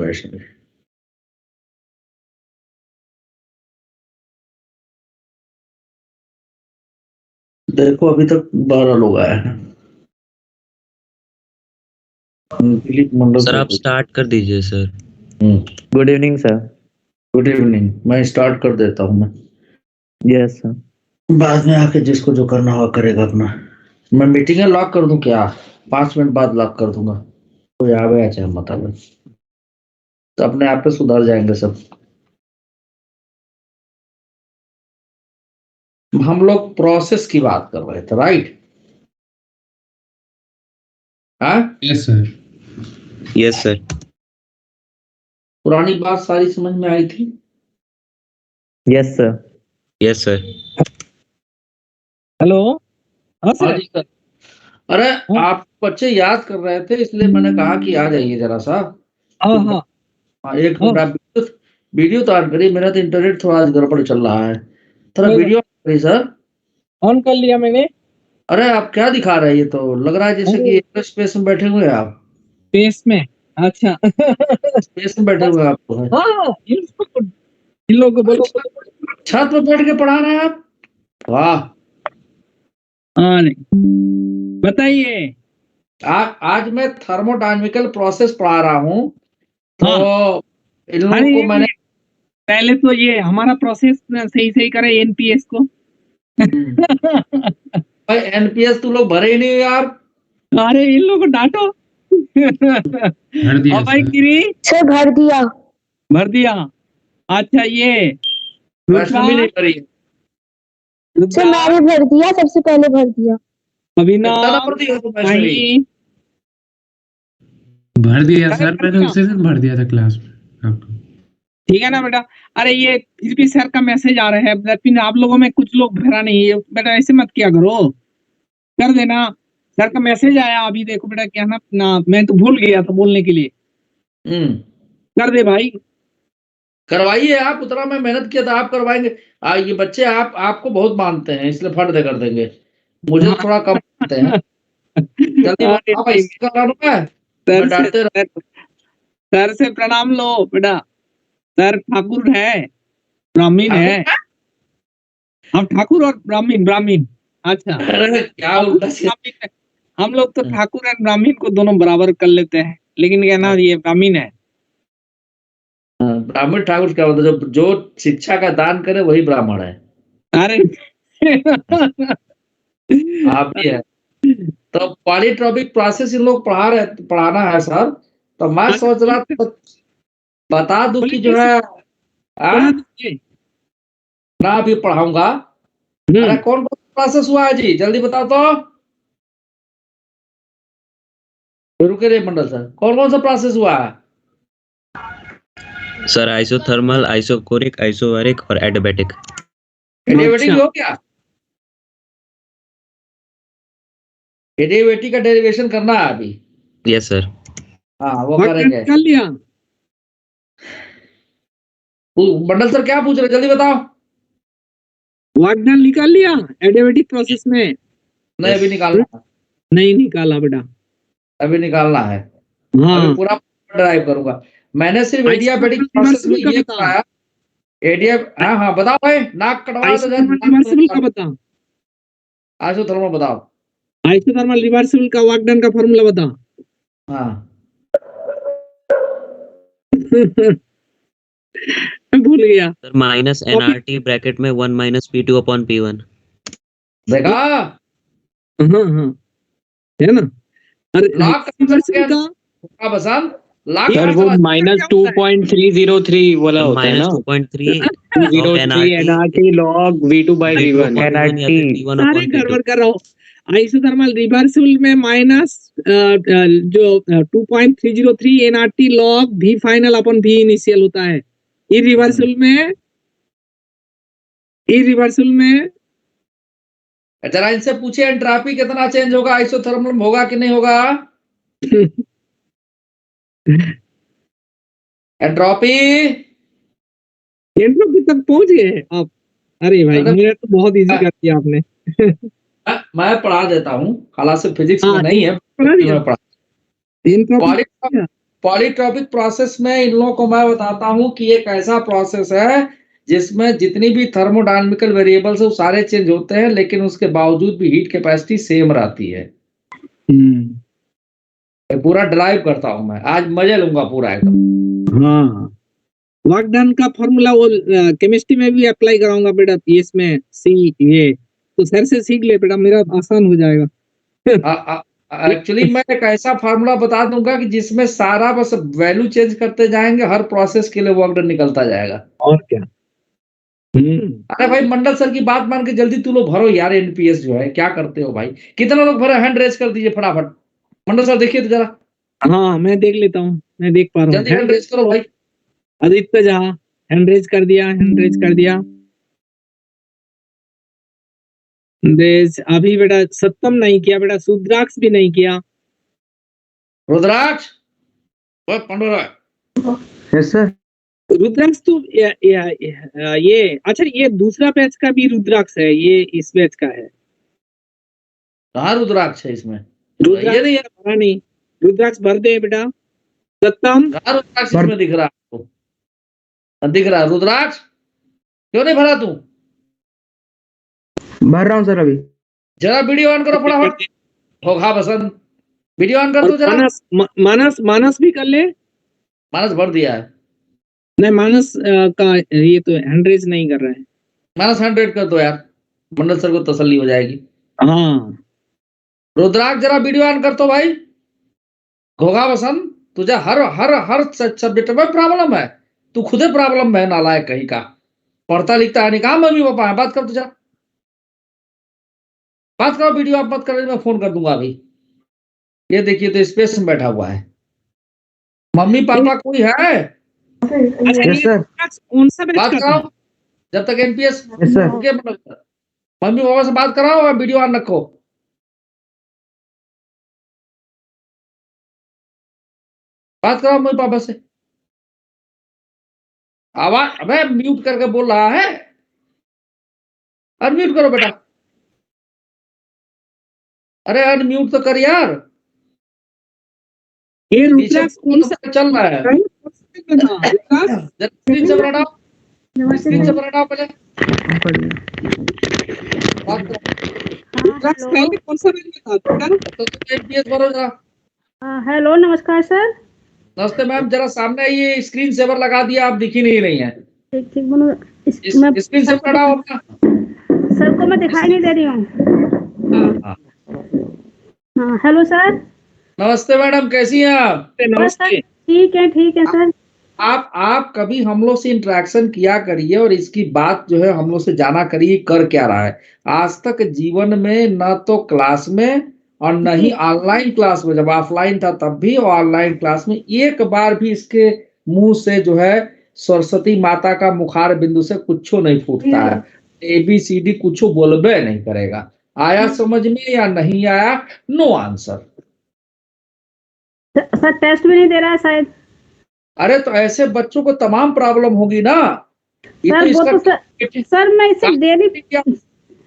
वैष्णवी। देखो अभी तक 12 लोग आए हैं। दिलीप मंडल सर आप स्टार्ट कर दीजिए sir. Good evening sir. Good evening. मैं स्टार्ट कर देता हूँ। मैं यस सर। बाद में आके जिसको जो करना होगा करेगा अपना। मैं मीटिंग लॉक कर दूं क्या? 5 मिनट बाद लॉक कर दूंगा। कोई आ गया चाहे मत आवे, तो अपने आप पे सुधर जाएंगे सब। हम लोग प्रोसेस की बात कर रहे थे, राइट? हाँ यस सर। Yes sir. पुरानी बात सारी समझ में आई थी? Yes sir. Yes sir. Hello. हाँ हाँ सर। जी सर। अरे आप बच्चे याद कर रहे थे, इसलिए मैंने कहा कि आ जाइए जरा सा। हाँ हाँ हाँ, एक मिनट आप वीडियो तो ऑन करिए। मेरा तो इंटरनेट थोड़ा आज गड़बड़ चल रहा है। थोड़ा कोई वीडियो ऑन करिए सर। ऑन कर लिया मैंने। अरे आप क्या दिखा रहे हैं? ये तो लग रहा है जैसे कि स्पेस में बैठे हुए हैं आप। पेस में। अच्छा। स्पेस में बैठे हुए हैं आप तो। हाँ इन लोगों को बोलो। छत पे बैठ के पढ़ा रहे हैं आप? वाह। हाँ नहीं बताइए। आज मैं थर्मोडायनेमिकल प्रोसेस पढ़ा रहा हूँ, तो इन लोगों अरे को मैंने पहले तो ये हमारा प्रोसेस सही करे एनपीएस को। भाई एनपीएस तुम लोग भरे ही नहीं हो यार। अरे इन लोगों को डांटो। भर दिया और भाई सर। गिरी सर भर दिया। अच्छा ये वैष्णवी नहीं भरी। सर मैंने भर दिया, सबसे पहले भर दिया। कितना नंबर दिया तुम वैष्णवी? भर दिया सर, मैंने उसी दिन भर दिया था क्लास में आपको। ठीक है ना बेटा। अरे ये फिर भी सर का मैसेज आ रहा है, लेकिन आप लोगों में कुछ लोग भरा नहीं है बेटा, ऐसे मत किया करो, कर देना। सर का मैसेज आया अभी, देखो बेटा क्या ना मैं तो भूल गया था बोलने के लिए। कर दे भाई। करवाइए आप। उतना मैं मेहनत किया था, आप करवाएंगे। ये बच्चे आपको बहुत मानते हैं, इसलिए फट दे कर देंगे। मुझे थोड़ा कम मानते हैं। जल्दी बताओ, ऐसे करा लूं मैं डांटते रह। सर से प्रणाम लो बेटा। सर ठाकुर है, ब्राह्मीण है। हम ठाकुर और ब्राह्मीण। अच्छा क्या उल्टा सीधा। हम लोग तो ठाकुर और ब्राह्मीण को दोनों बराबर कर लेते हैं, लेकिन क्या ना ये ब्राह्मीण है। ब्राह्मण ठाकुर क्या होता है? जो शिक्षा का दान करे वही ब्राह्मण है। अरे आप भी है। तो पॉलीट्रॉपिक प्रोसेस इन लोग पढ़ाना है सर। तो मैं सोच रहा था बता दूं कि जो है ना अभी पढ़ाऊंगा। अरे कौन कौन प्रोसेस हुआ है जी, जल्दी बताओ तो। रुके रे मंडल सर, कौन कौन सा प्रोसेस हुआ है? सर आइसोथर्मल, आइसोकोरिक, आइसोबैरिक और एडियाबैटिक। एडियाबैटिक हो गया? एडियाबैटिक का डेरिवेशन करना है अभी। Yes sir. हाँ वो करेंगे। कर लिया। मंडल सर क्या पूछ रहे, जल्दी बताओ। वाकडान निकाल लिया एडियाबैटिक प्रोसेस में? नहीं अभी निकालना है। नहीं निकाला बेटा, अभी निकालना है। अभी पूरा ड्राइव करूंगा। मैंने सिर्फ एडियाबैटिक प्रोसेस में ये बताया। हाँ बताओ भाई, नाक कटवा दो। रिवर्सिबल का बता। आइसोथर्मल बताओ। आइसोथर्मल रिवर्सिबल का वाकडान का फार्मूला बता। हाँ भूल गया सर माइनस एनआरटी ब्रैकेट में 1 माइनस P2 अपॉन P1। देखा? हाँ है ना। अरे लॉक रिवर्सिबल का बसंत लॉक सर वो -2.303 वाला होता है ना। -2.3 NRT log V2 by V1। सारे गड़बड़ कर रहा हूँ। आइसोथर्मल रिवर्सिबल में माइनस जो 2.303 NRT log V final upon V initial होता है। इरिवर्सिबल में जरा इनसे पूछे एंट्रोपी कितना चेंज होगा आइसोथर्मल में, होगा कि नहीं होगा? एंट्रोपी तक पहुंच गए आप? अरे भाई मेरा तो बहुत इजी कर दिया आपने। मैं पढ़ा देता हूँ, हालांकि फिजिक्स में नहीं है। पॉलीट्रॉपिक प्रोसेस में इन लोगों को मैं बताता हूं कि एक ऐसा प्रोसेस है जिसमें जितनी भी थर्मोडायनामिकल वेरिएबल्स है वो सारे चेंज होते हैं, लेकिन उसके बावजूद भी हीट कैपेसिटी सेम रहती है। पूरा ड्राइव करता हूं मैं, आज मजे लूंगा पूरा एकदम। हाँ, वर्क डन का फॉर्मूला वो केमिस्ट्री में भी अप्लाई कराऊंगा बेटा, पीएस में सी ये तो सर से सीख ले बेटा, मेरा आसान हो जाएगा। एक्चुअली मैं एक ऐसा फार्मूला बता दूंगा कि जिसमें सारा बस वैल्यू चेंज करते जाएंगे, हर प्रोसेस के लिए वर्क डन निकलता जाएगा। और क्या। अरे भाई मंडल सर की बात मान के जल्दी तू लोग भरो यार, एनपीएस जो है क्या करते हो भाई, कितना लोग भरे, हैंड रेज कर दीजिए फटाफट। मंडल सर देखिए तो जरा। हाँ मैं देख लेता हूँ, मैं देख पा रहा हूँ। जल्दी हैंड रेज करो भाई। आदित्य जहाँ हैंड रेज कर दिया, हैंड रेज कर दिया। अभी बेटा सत्तम नहीं किया बेटा, रुद्राक्ष भी नहीं किया। Rudraksh Pandora. Yes sir. Rudraksh तो ये अच्छा, ये दूसरा बैच का भी रुद्राक्ष है, ये इस बैच का है। कहाँ रुद्राक्ष है इसमें? रुद्राक्ष ये नहीं है। भरा नहीं, रुद्राक्ष भर दे बेटा। सत्तम कहाँ रुद्राक्ष इसमें दिख रहा है? दिख रहा है रुद्राक्ष, क्यों नहीं भरा तू? भर रहा हूँ सर अभी। जरा वीडियो ऑन करो फटाफट। होगा बसंत, वीडियो ऑन कर दो जरा। मानस मानस भी कर ले। मानस भर दिया है। नहीं मानस का ये तो हैंड रेज नहीं कर रहा है। मानस 100 कर दो यार, मंडल सर को तसल्ली हो जाएगी। हाँ रुद्राक्ष जरा वीडियो ऑन कर दो भाई। घोगा बसंत, तुझे हर हर हर सब्जेक्ट में प्रॉब्लम है, तू खुदे प्रॉब्लम में है, नालायक कहीं का। पढ़ता लिखता है नहीं, कहा मम्मी पापा है, बात कर तुझा, बात करो। वीडियो आप मत करो, मैं फोन कर दूंगा अभी। ये देखिए तो स्पेस में बैठा हुआ है। मम्मी पापा कोई है? अच्छा, यस सर। कौन सा बैच बात का कराओ था? जब तक NPS. Yes sir. Mummy papa से बात कराओ और वीडियो ऑन रखो। बात कराओ मम्मी पापा से। आवाज अबे म्यूट करके बोल रहा है, अनम्यूट करो बेटा। अरे अनम्यूट तो कर यार। ये पीछे रुद्राक्ष कौन सा चल रहा है। रुद्राक्ष स्क्रीन से बनाओ, स्क्रीन से बनाओ पहले। बात करो। रुद्राक्ष पहले कौन सा बैच में था बेटा? तो एनपीएस भरो जरा। हेलो नमस्कार सर। नमस्ते मैम, जरा सामने ये स्क्रीन सेवर लगा दिया, आप दिख ही नहीं रही हैं। ठीक ठीक बोलो। स्क्रीन सेवर लगाओ अपना। सर को मैं दिखाई नहीं दे रही हूँ। हाँ। हाँ हेलो सर। नमस्ते मैडम, कैसी हैं आप? नमस्ते। ठीक है सर। आप कभी हम लोग से इंटरेक्शन किया करिए और इसकी बात जो है हम लोग से जाना करिए कर क्या रहा है। आज तक जीवन में न तो क्लास में और न ही ऑनलाइन क्लास में, जब ऑफलाइन था तब भी और ऑनलाइन क्लास में, एक बार भी इसके मुंह से जो है सरस्वती माता का मुखार बिंदु से कुछ नहीं फूटता है। ABCD कुछ बोलबे नहीं करेगा। आया समझ में या नहीं आया, नो आंसर। सर टेस्ट भी नहीं दे रहा है शायद। अरे तो ऐसे बच्चों को तमाम प्रॉब्लम होगी ना। सर वो तो सर मैं इससे डेली,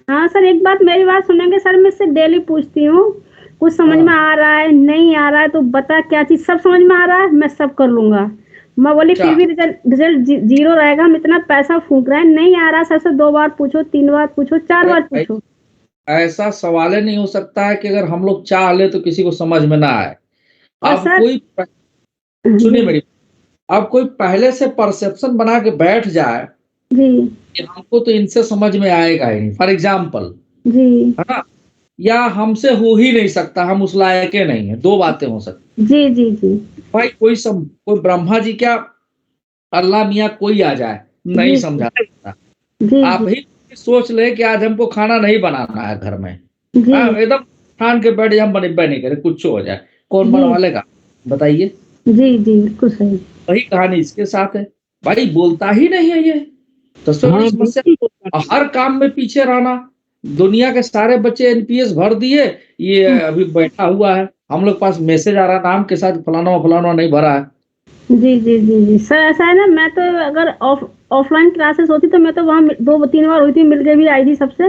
हाँ सर एक बात मेरी बात सुनेंगे सर, मैं इससे डेली पूछती हूँ कुछ समझ में आ रहा है नहीं आ रहा है तो बता क्या चीज। सब समझ में आ रहा है, मैं सब कर लूंगा। मैं बोली फिर भी रिजल्ट 0 रहेगा, हम इतना पैसा फूंक रहे हैं, नहीं आ रहा सर से 2 बार पूछो, 3 बार पूछो, 4 बार पूछो। ऐसा सवाल ही नहीं हो सकता है कि अगर हम लोग चाह ले तो किसी को समझ में ना आए। अब कोई सुनिए मेरी, अब कोई पहले से परसेप्शन बना के बैठ जाए जी कि हमको तो इनसे समझ में आएगा ही नहीं, फॉर एग्जाम्पल, जी, है ना, या हमसे हो ही नहीं सकता, हम उस लायक नहीं है, 2 बातें हो सकती। जी जी जी भाई कोई ब्रह्मा जी क्या अल्लाह मियाँ कोई आ जाए नहीं समझा सकता। आप ही सोच ले कि आज हमको खाना नहीं बनाना है घर में, एकदम ठान के बैठ हम बने नहीं करे, कुछ हो जाए, कौन बनवा लेगा बताइए? जी जी बिल्कुल सही। वही कहानी इसके साथ है, भाई बोलता ही नहीं है ये तो समस्या। हर काम में पीछे रहना। दुनिया के सारे बच्चे एनपीएस भर दिए, ये अभी बैठा हुआ है, हम लोग पास मैसेज आ रहा नाम के साथ फलाना नहीं भरा है। जी जी जी जी सर ऐसा है ना, मैं तो अगर ऑफलाइन क्लासेस होती तो मैं तो वहाँ 2-3 बार हुई थी, मिल के भी आई थी सबसे,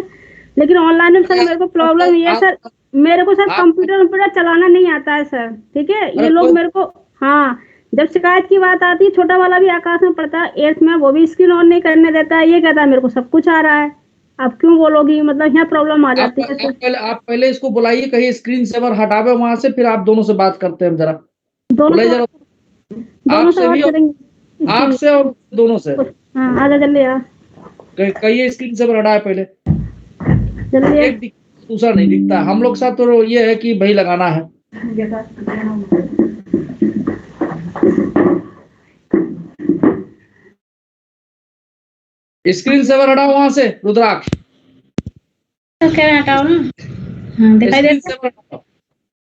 लेकिन ऑनलाइन में सर मेरे को प्रॉब्लम ये है सर, मेरे को सर कंप्यूटर चलाना नहीं आता है सर। ठीक है, ये लोग मेरे को, हाँ जब शिकायत की बात आती है, छोटा वाला भी आकाश में पढ़ता है 8th में, वो भी स्क्रीन ऑन नहीं करने देता है, ये कहता है मेरे को सब कुछ आ रहा है। आप क्यों बोलोगी, मतलब यहाँ प्रॉब्लम आ जाती है। आप पहले इसको बुलाइए, कहीं स्क्रीन सेवर हटावे वहां से, फिर आप दोनों से बात करते हैं जरा। बुलाइए जरा, आपसे भी, आपसे और दोनों से। हाँ आजा जल्दी यार, कहिए स्क्रीन सेवर हटाए पहले। जल्दी एक दूसरा नहीं दिखता। हम लोग साथ तो ये है कि भाई लगाना है। स्क्रीन सेवर हटाओ वहां से रुद्राक्ष। हटाओ ना, हाँ दिखाई स्क्रीन सेवर हटाओ।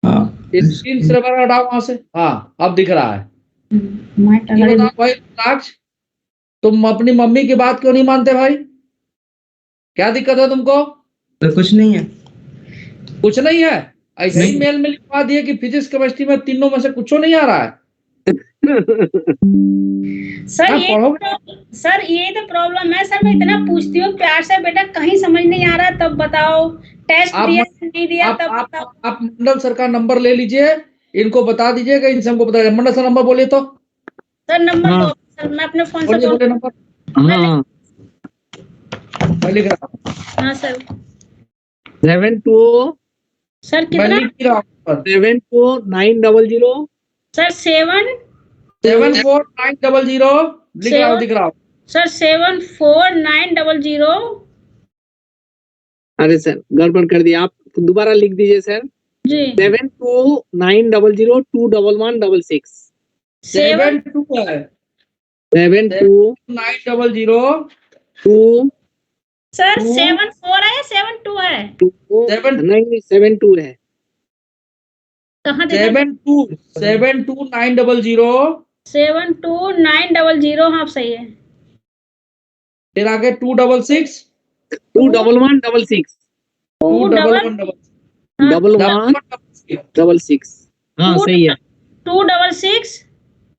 हाँ स्क्रीन सेवर हटाओ वहां से। हाँ अब दिख रहा है। ये बताओ भाई रुद्राक्ष, तुम अपनी मम्मी की बात क्यों नहीं मानते भाई? क्या दिक्कत है तुमको? तो कुछ नहीं है। कुछ नहीं है? ऐसे ही मेल में लिखवा दिए कि फिजिक्स केमिस्ट्री में तीनों में से कुछ नहीं आ रहा है। सर सर ये तो प्रॉब्लम है सर। मैं इतना पूछती हूँ प्यार से, बेटा कहीं समझ नहीं आ रहा तब बताओ, टेस्ट दिया नहीं दिया तब बताओ। आप मंडल सर का नंबर ले लीजिए, इनको बता दीजिएगा, इनसे हमको बताइए। मंडल सर नंबर बोलिए तो। सर नंबर दो सर, मैं अपने फोन से बोलिए नंबर। हाँ मैं लिख रहा हूँ। हाँ सर 72 सर मैं कितना? लिख रहा हूँ 74900 सर 74900 लिख रहा हूँ, दिख रहा हूँ सर 74900। अरे सर गड़बड़ कर दिया, आप दोबारा लिख दीजिए सर। जी 72900211166 72 है 72900 सर 74 है या 72 है? 72 है। कहाँ 72900 72900। हाँ सही है। फिर आगे 266 21166 1166। हाँ सही है। 266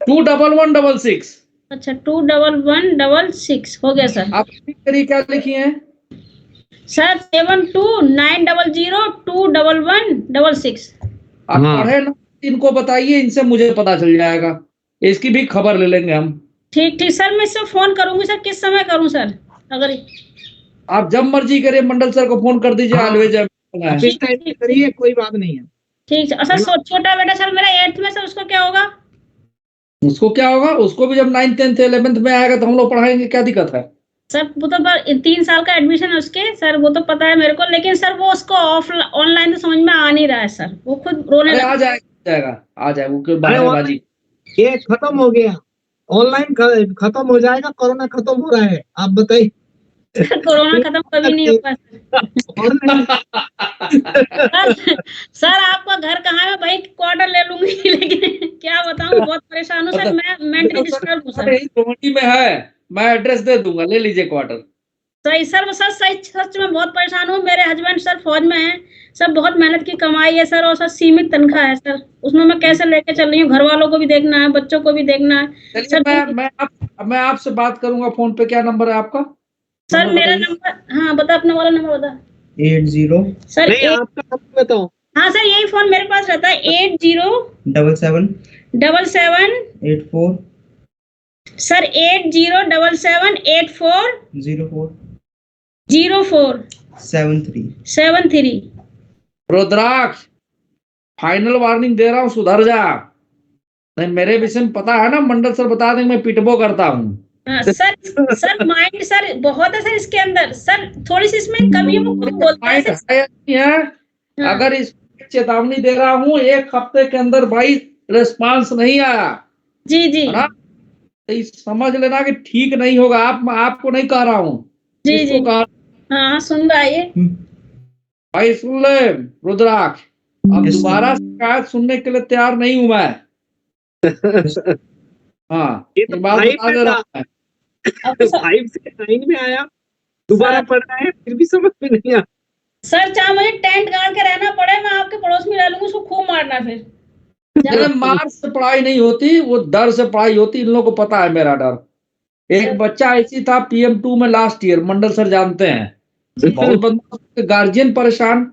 21166। अच्छा 21166 हो गया सर। आप करिए क्या लिखी है सर 72900211166। आप पढ़े ना, इनको बताइए, इनसे मुझे पता चल जाएगा, इसकी भी खबर ले लेंगे हम। ठीक सर, मैं इससे फोन करूंगी सर। किस समय करूं सर? अगर आप जब मर्जी करिए, मंडल सर को फोन कर दीजिए। ऑलवेज इस टाइम पे करिए, कोई बात नहीं है। ठीक है सर। छोटा बेटा सर मेरा 8th में, सर उसको क्या होगा? उसको क्या होगा? उसको भी जब 9th 10th 11th में आएगा तो हम लोग पढ़ाएंगे, क्या दिक्कत है? सर वो तो 3 साल का एडमिशन है उसके सर, वो तो पता है मेरे को, लेकिन सर वो उसको ऑनलाइन तो समझ में आ नहीं रहा है सर। वो खुद रोने आ जाएगा वो बहानेबाजी। ये खत्म हो गया, ऑनलाइन खत्म हो जाएगा, कोरोना खत्म हो रहा है। आप बताइए। कोरोना खत्म कभी नहीं होगा सर। आपका घर कहाँ है? भाई क्वार्टर ले लूंगी, लेकिन क्या बताऊं, बहुत परेशान हूँ सर। मैं मेंटली डिस्टर्ब हूँ सर। रोहनी में है, मैं एड्रेस दे दूंगा, ले लीजिए क्वार्टर। सही सर सच में बहुत परेशान हूँ। मेरे हस्बैंड सर फौज में हैं सर, बहुत मेहनत की कमाई है सर, और सर सीमित तनख्वाह है सर। उसमें मैं कैसे लेके चल रही हूँ? घर वालों को भी देखना है, बच्चों को भी देखना है सर। मैं आपसे बात करूंगा फोन पे। क्या नंबर है आपका? सर मेरा नंबर, हाँ बता अपना वाला नंबर बता। 80 सर नहीं, आपका नंबर बताओ। हाँ सर यही फोन मेरे पास रहता है। 8077 84 सर 807784 04 73। रुद्राक्ष, फाइनल वार्निंग दे रहा हूँ, सुधर जा। नहीं मेरे विषय में पता है ना, मंडल सर बता देंगे मैं पिटबो करता हूँ। सर माइंड सर बहुत है सर इसके अंदर सर। थोड़ी सी इसमें कभी वो खुद बोलता है सर। अगर इस चेतावनी दे रहा हूँ, 1 हफ्ते के अंदर भाई रिस्पांस नहीं आया जी है ना, तो समझ लेना कि ठीक नहीं होगा। आपको नहीं कह रहा हूँ, जी हाँ सुन रहा है भाई। सुन ले रुद्राक्ष, अब दोबारा शिकायत सुनने के लिए तैयार नहीं हूं मैं। हाँ ये तो बात बता दे रहा है। 5 से 9 में आया, दोबारा पढ़ रहा है, फिर भी समझ में नहीं आया। सर चाहे मुझे टेंट गाड़ के रहना पड़े, मैं आपके पड़ोस में रह लूंगी, उसको खूब मारना। फिर मार से पढ़ाई नहीं होती, वो डर से पढ़ाई होती। इन लोगों को पता है मेरा डर। एक बच्चा ऐसी था PM2 में लास्ट ईयर, मंडल सर जानते हैं, बहुत बदमाश, गार्जियन परेशान।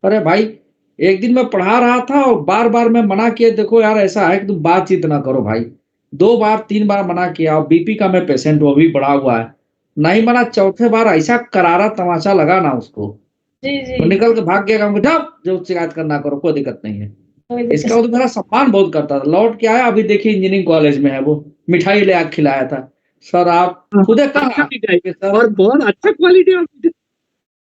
अरे भाई एक दिन मैं पढ़ा रहा था और बार बार मैं मना किया, देखो यार ऐसा है कि तुम बातचीत ना करो भाई, 2 बार 3 बार मना किया, और बीपी का मैं पेशेंट हूँ, अभी बढ़ा हुआ है, नहीं माना। चौथे बार ऐसा करारा तमाचा लगा ना उसको, जी वो जी निकल के भाग गया, हमको जाओ जो शिकायत करना करो, कोई दिक्कत नहीं है। कोई दिक्कत इसका वो तो मेरा सम्मान बहुत करता था। लौट के आया, अभी देखिए इंजीनियरिंग कॉलेज में है, वो मिठाई ले आके खिलाया था। सर आप खुद अच्छा मिठाई सर, और बहुत अच्छा क्वालिटी का मिठाई,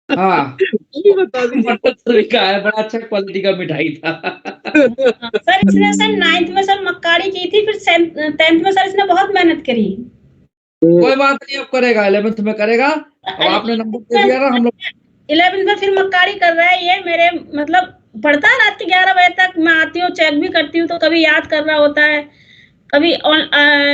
हाँ वो भी बता दीजिए। मटर पनीर का है, बड़ा अच्छा क्वालिटी का मिठाई था। सर इसने सर 9th में सर मक्कारी की थी, फिर 10th में सर इसने बहुत मेहनत करी। कोई बात नहीं, अब करेगा 11th में करेगा। अब आपने नंबर दे दिया ना, हम लोग 11th में फिर मक्कारी कर रहा है ये मेरे, मतलब पढ़ता है रात के 11 बजे तक, मैं आती हूँ चेक भी करती हूँ, तो कभी याद कर रहा होता है, कभी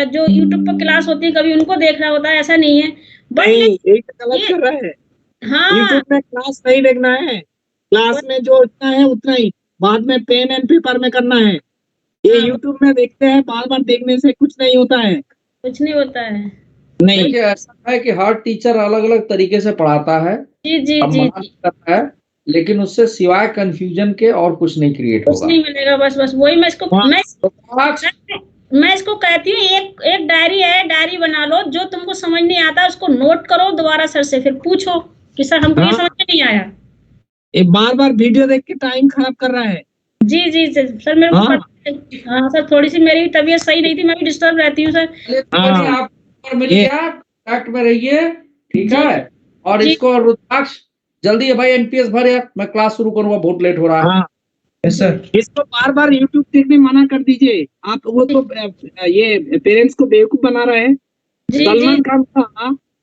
जो यूट्यूब पर क्लास होती है कभी उनको देख रहा होता है, ऐसा नहीं है। नहीं, एक गलत ये- कर रहा है। हाँ यूट्यूब में क्लास नहीं देखना है, क्लास में जो इतना है उतना ही, बाद में पेन एंड पेपर में करना है। ये हाँ। यूट्यूब में देखते हैं, बार बार देखने से कुछ नहीं होता है। कुछ नहीं होता है। नहीं, देखिए ऐसा है कि हर टीचर अलग अलग तरीके से पढ़ाता है, जी जी अब जी मना नहीं करता है, लेकिन उससे सिवाय कंफ्यूजन के और कुछ नहीं क्रिएट कुछ होगा। नहीं मिलेगा। बस बस वही मैं इसको हाँ। मैं इसको कहती हूँ, एक डायरी है, डायरी बना लो, जो तुमको समझ नहीं आता उसको नोट करो, दोबारा सर से फिर पूछो कि सर हमको ये हाँ। समझ में नहीं आया। ये बार बार वीडियो देख के टाइम खराब कर रहा है। जी जी सर मेरे को हाँ। पता है। हाँ सर, थोड़ी सी मेरी तबीयत सही नहीं थी, मैं भी डिस्टर्ब रहती हूँ सर। चलिए तो हाँ। बढ़िया, आप नंबर मिल ये- गया, कॉन्टैक्ट में रहिए, ठीक जी। है। और जी। इसको रुद्राक्ष जल्दी है भाई, एनपीएस भर यार, मैं क्लास शुरू करूंगा, बहुत लेट हो रहा है। हाँ, यस सर। इसको बार बार यूट्यूब देखने मना कर दीजिए। आप वो तो ये पेरेंट्स को बेवकूफ बना रहे हैं। जी जी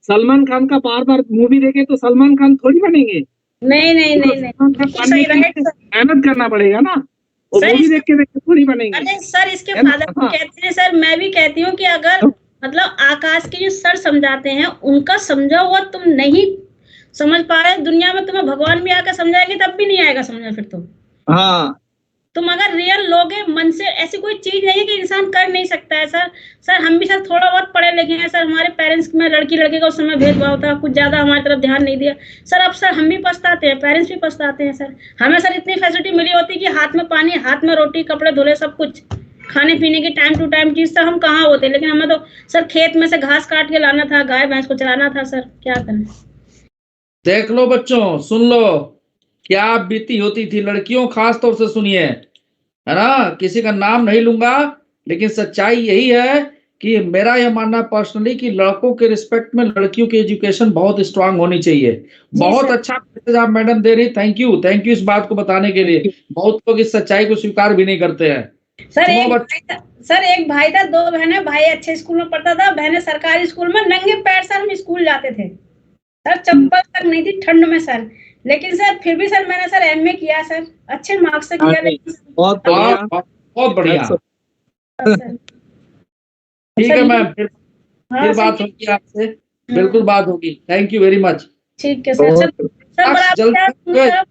सलमान खान का बार बार मूवी देखे तो सलमान खान थोड़ी बनेंगे। नहीं नहीं नहीं नहीं सलमान खान बिल्कुल बनने सही के लिए राइट सर। मेहनत करना पड़ेगा ना, वो सर, मूवी देख के थोड़ी बनेंगे। अरे सर इसके है ना? फादर हाँ। कहते हैं सर, मैं भी कहती हूँ कि अगर मतलब आकाश के जो सर समझाते हैं उनका समझा हुआ तुम नहीं समझ पा रहे, दुनिया में तुम्हें भगवान भी आकर समझाएंगे तब भी नहीं आएगा समझ। फिर हाँ, तुम अगर रियल लोगे मन से, ऐसी कोई चीज नहीं है कि इंसान कर नहीं सकता है सर। सर हम भी सर थोड़ा बहुत पढ़े लिखे हैं सर, हमारे पेरेंट्स में लड़की लड़के का उस समय भेदभाव था, कुछ ज्यादा हमारी तरफ ध्यान नहीं दिया सर। अब सर हम भी पछताते हैं, पेरेंट्स भी पछताते हैं सर। हमें सर इतनी फैसिलिटी मिली होती कि हाथ में पानी, हाथ में रोटी, कपड़े धुले, सब कुछ खाने पीने की टाइम टू टाइम चीज सर हम कहाँ होते, लेकिन हमें तो सर खेत में से घास काट के लाना था, गाय भैंस को चलाना था सर, क्या करें। देख लो बच्चों, सुन लो क्या बीती होती थी। लड़कियों खास तौर से सुनिए, है ना, किसी का नाम नहीं लूंगा, लेकिन सच्चाई यही है कि मेरा यह मानना पर्सनली कि लड़कों के रिस्पेक्ट में लड़कियों की एजुकेशन बहुत स्ट्रांग होनी चाहिए। बहुत सर। अच्छा मैसेज आप मैडम दे रही, थैंक यू इस बात को बताने के लिए। बहुत लोग इस सच्चाई को स्वीकार भी नहीं करते हैं। सर सुनो एक बच्चों, भाई था, सर एक भाई था, 2 बहनें, भाई अच्छे स्कूल में पढ़ता था, बहनें सरकारी स्कूल में, नंगे पैर सर हम स्कूल जाते थे सर, चप्पल तक नहीं थी ठंड में सर। लेकिन सर फिर भी सर मैंने सर एमए किया सर, अच्छे मार्क्स से किया। लेकिन बहुत बढ़िया। बहुत बढ़िया, सर, ठीक है मैम, फिर हाँ बात सर, होगी आपसे, बिल्कुल बात होगी। Thank you very much. ठीक है सर। सर बड़ा जल्दी सर,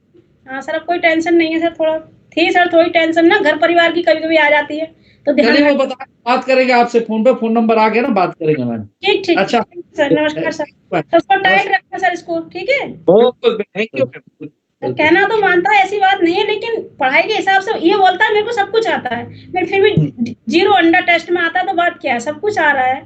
हाँ सर अब कोई टेंशन नहीं है सर, थोड़ा थी सर थोड़ी टेंशन ना, घर परिवार की कभी कभी आ जाती है तो ध्यान चलिए, वो बात करेंगे आपसे फोन पे, फोन नंबर आ गया ना, बात करेंगे मैम। ठीक ठीक अच्छा सर, नमस्कार सर। सबको टाइट रखना सर इसको, ठीक है। Thank you. तो कहना तो मानता है, ऐसी बात नहीं है, लेकिन पढ़ाई के हिसाब से ये बोलता है मेरे को सब कुछ आता है, मैं फिर भी 0 अंडर टेस्ट में आता है, तो बात क्या है, सब कुछ आ रहा है।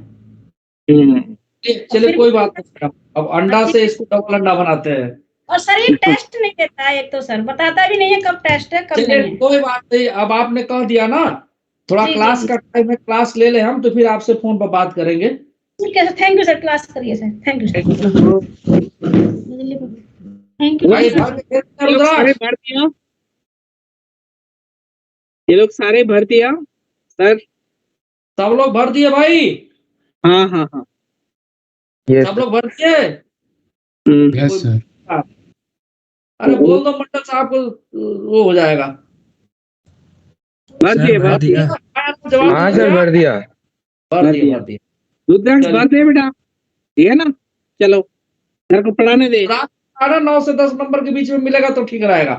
चलिए कोई बात नहीं, अब अंडा से इसको डबल अंडा बनाते हैं। और सर ये टेस्ट नहीं देता है, एक तो सर बताता भी नहीं है कब टेस्ट है कब नहीं चलिए है। कोई बात नहीं, अब आपने कह दिया ना, थोड़ा जी, क्लास जी। का टाइम है, क्लास ले ले हम, तो फिर आपसे फोन पर बात करेंगे। ठीक है sir, thank you sir, class करिए sir, thank you sir, thank you भाई सर। भाग के ये लोग सारे भर दिया, ये लोग सारे भर दिया सर। सब लोग भर दिए भाई, हाँ हाँ हाँ, सब लोग भर दिए। Yes sir. अरे बोल दो मंडल साहब को, वो हो जाएगा। भर दिए, भर दिया। हाँ सर, भर दिया, भर दिया। रुद्राक्ष भर दे बेटा, ठीक है ना। चलो सर को पढ़ाने दे। 9 से 10 नंबर के बीच में मिलेगा तो ठीक रहेगा,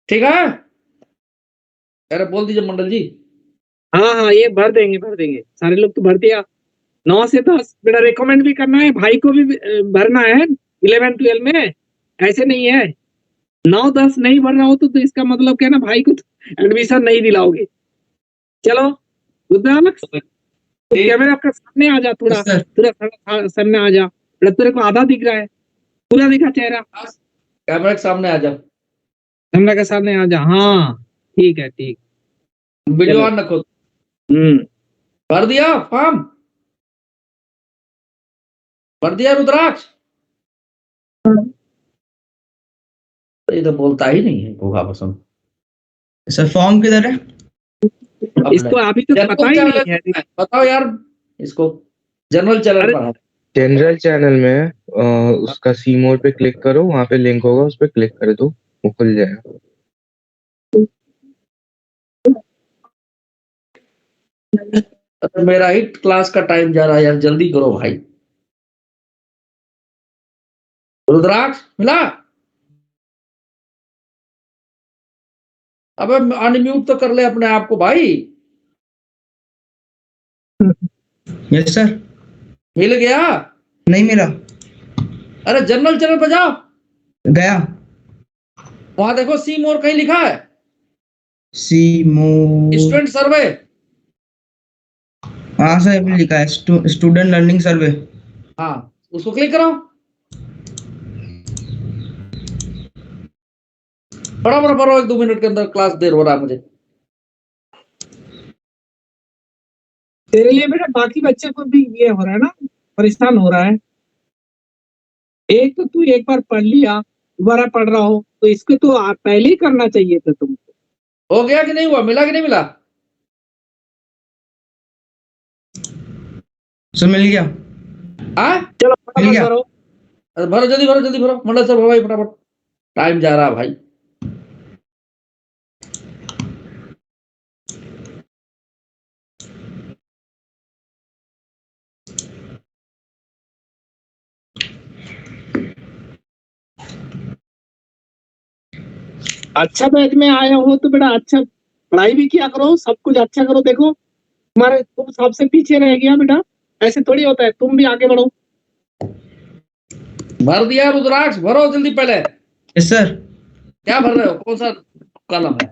ठीक है। अरे बोल दीजिए मंडल जी। हाँ हाँ, ये भर देंगे सारे लोग तो भर दिया। 9 से 10 बेटा रिकमेंड भी करना है, भाई को भी भरना है 11 12 में, ऐसे नहीं है 9 10 नहीं भर रहा हो तो इसका मतलब क्या ना, भाई को एडमिशन नहीं दिलाओगे। चलो रुद्राक्ष कैमरा के सामने आ जा, थोड़ा Yes, sir. थोड़ा सामने आ जा बेटा, तेरे को आधा दिख रहा है, पूरा दिखा चेहरा, कैमरा के सामने आ जा, कैमरा के सामने आ जा। हाँ ठीक है, ठीक। वीडियो चलो। ऑन रखो। हम्म, भर दिया फॉर्म? भर दिया रुद्राक्ष? ये तो बोलता ही नहीं है भोगा पसंद। सर फॉर्म किधर है? इसको अभी तो पता ही नहीं है। बताओ यार इसको, जनरल चैनल पर है। जनरल चैनल में उसका सी मोर पे क्लिक करो, वहां पे लिंक होगा, उस पे क्लिक कर दो, वो खुल जाएगा। मेरा ही क्लास का टाइम जा रहा है यार, जल्दी करो भाई। रुद्राक्ष मिला? अबे अनम्यूट तो कर ले अपने आप को भाई। Yes sir. मिल गया? नहीं मिला। अरे जनरल चैनल पर जाओ, गया। वहां देखो सी मोर कहीं लिखा है, सी मोर। स्टूडेंट सर्वे। हाँ सर, अभी लिखा है स्टूडेंट लर्निंग सर्वे। हाँ उसको क्लिक करो। बराबर भरो, 1-2 मिनट के अंदर, क्लास देर हो रहा है मुझे। तेरे लिए बेटा बाकी बच्चे को भी ये हो रहा है ना, परेशान हो रहा है। एक तो तू एक बार पढ़ लिया, दोबारा पढ़ रहा हो, तो इसको तो पहले ही करना चाहिए था तुमको। हो गया कि नहीं हुआ? मिला कि नहीं मिला? सर मिल गया। हाँ चलो मिल फटाफट गया। करो। अरे भरो, जल्दी भरो, जल्दी भरो, मंडल सर भरो भाई फटाफट, टाइम जा रहा है भाई। अच्छा बैच में आया हो तो बेटा अच्छा पढ़ाई भी किया करो, सब कुछ अच्छा करो। देखो तुम्हारे, तुम सबसे पीछे रह गया बेटा, ऐसे थोड़ी होता है, तुम भी आगे बढ़ो। भर दिया रुद्राक्ष? भरो जल्दी पहले। Yes sir. क्या भर रहे हो? कौन सा कलम है?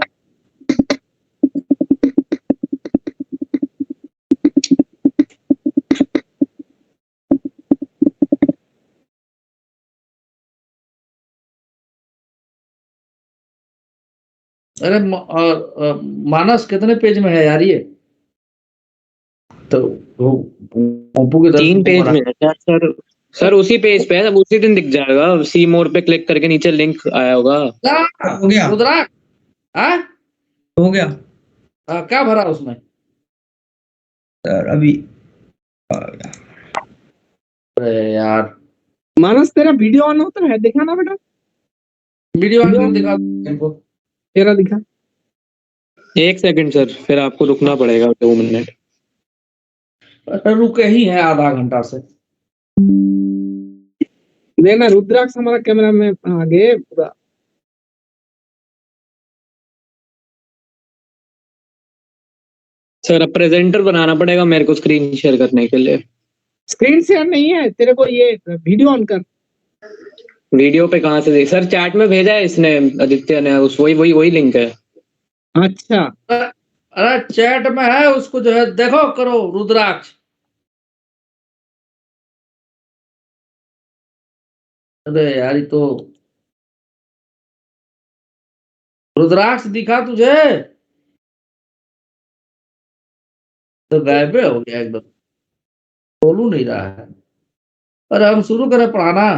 अरे मानस कितने पेज में है यार ये? तो वो पप्पू के 3 पेज में है सर। सर उसी पेज पे है, अब उसी दिन दिख जाएगा। सी मोर पे क्लिक करके नीचे लिंक आया होगा। हो गया। रुद्राक्ष हाँ हो गया क्या भरा उसमें? सर अभी अरे यार मानस तेरा वीडियो ऑन होता है, दिखा ना बेटा, वीडियो ऑन दिखा इनको। तेरा दिखा। 1 सेकंड सर, फिर आपको रुकना पड़ेगा 2 मिनट। रुके ही हैं आधा घंटा से। देखना रुद्राक्ष हमारा कैमरा में आगे पूरा। सर अब प्रेजेंटर बनाना पड़ेगा मेरे को स्क्रीन शेयर करने के लिए। स्क्रीन शेयर नहीं है तेरे को, ये वीडियो ऑन कर। वीडियो पे कहाँ से देख सर? चैट में भेजा है इसने, आदित्य ने, उस वही लिंक है। अच्छा अरे चैट में है, उसको जो है देखो करो रुद्राक्ष। अरे यार ये तो रुद्राक्ष दिखा तुझे तो गायब हो गया एकदम, बोलू नहीं रहा है। अरे हम शुरू करें पढ़ाना,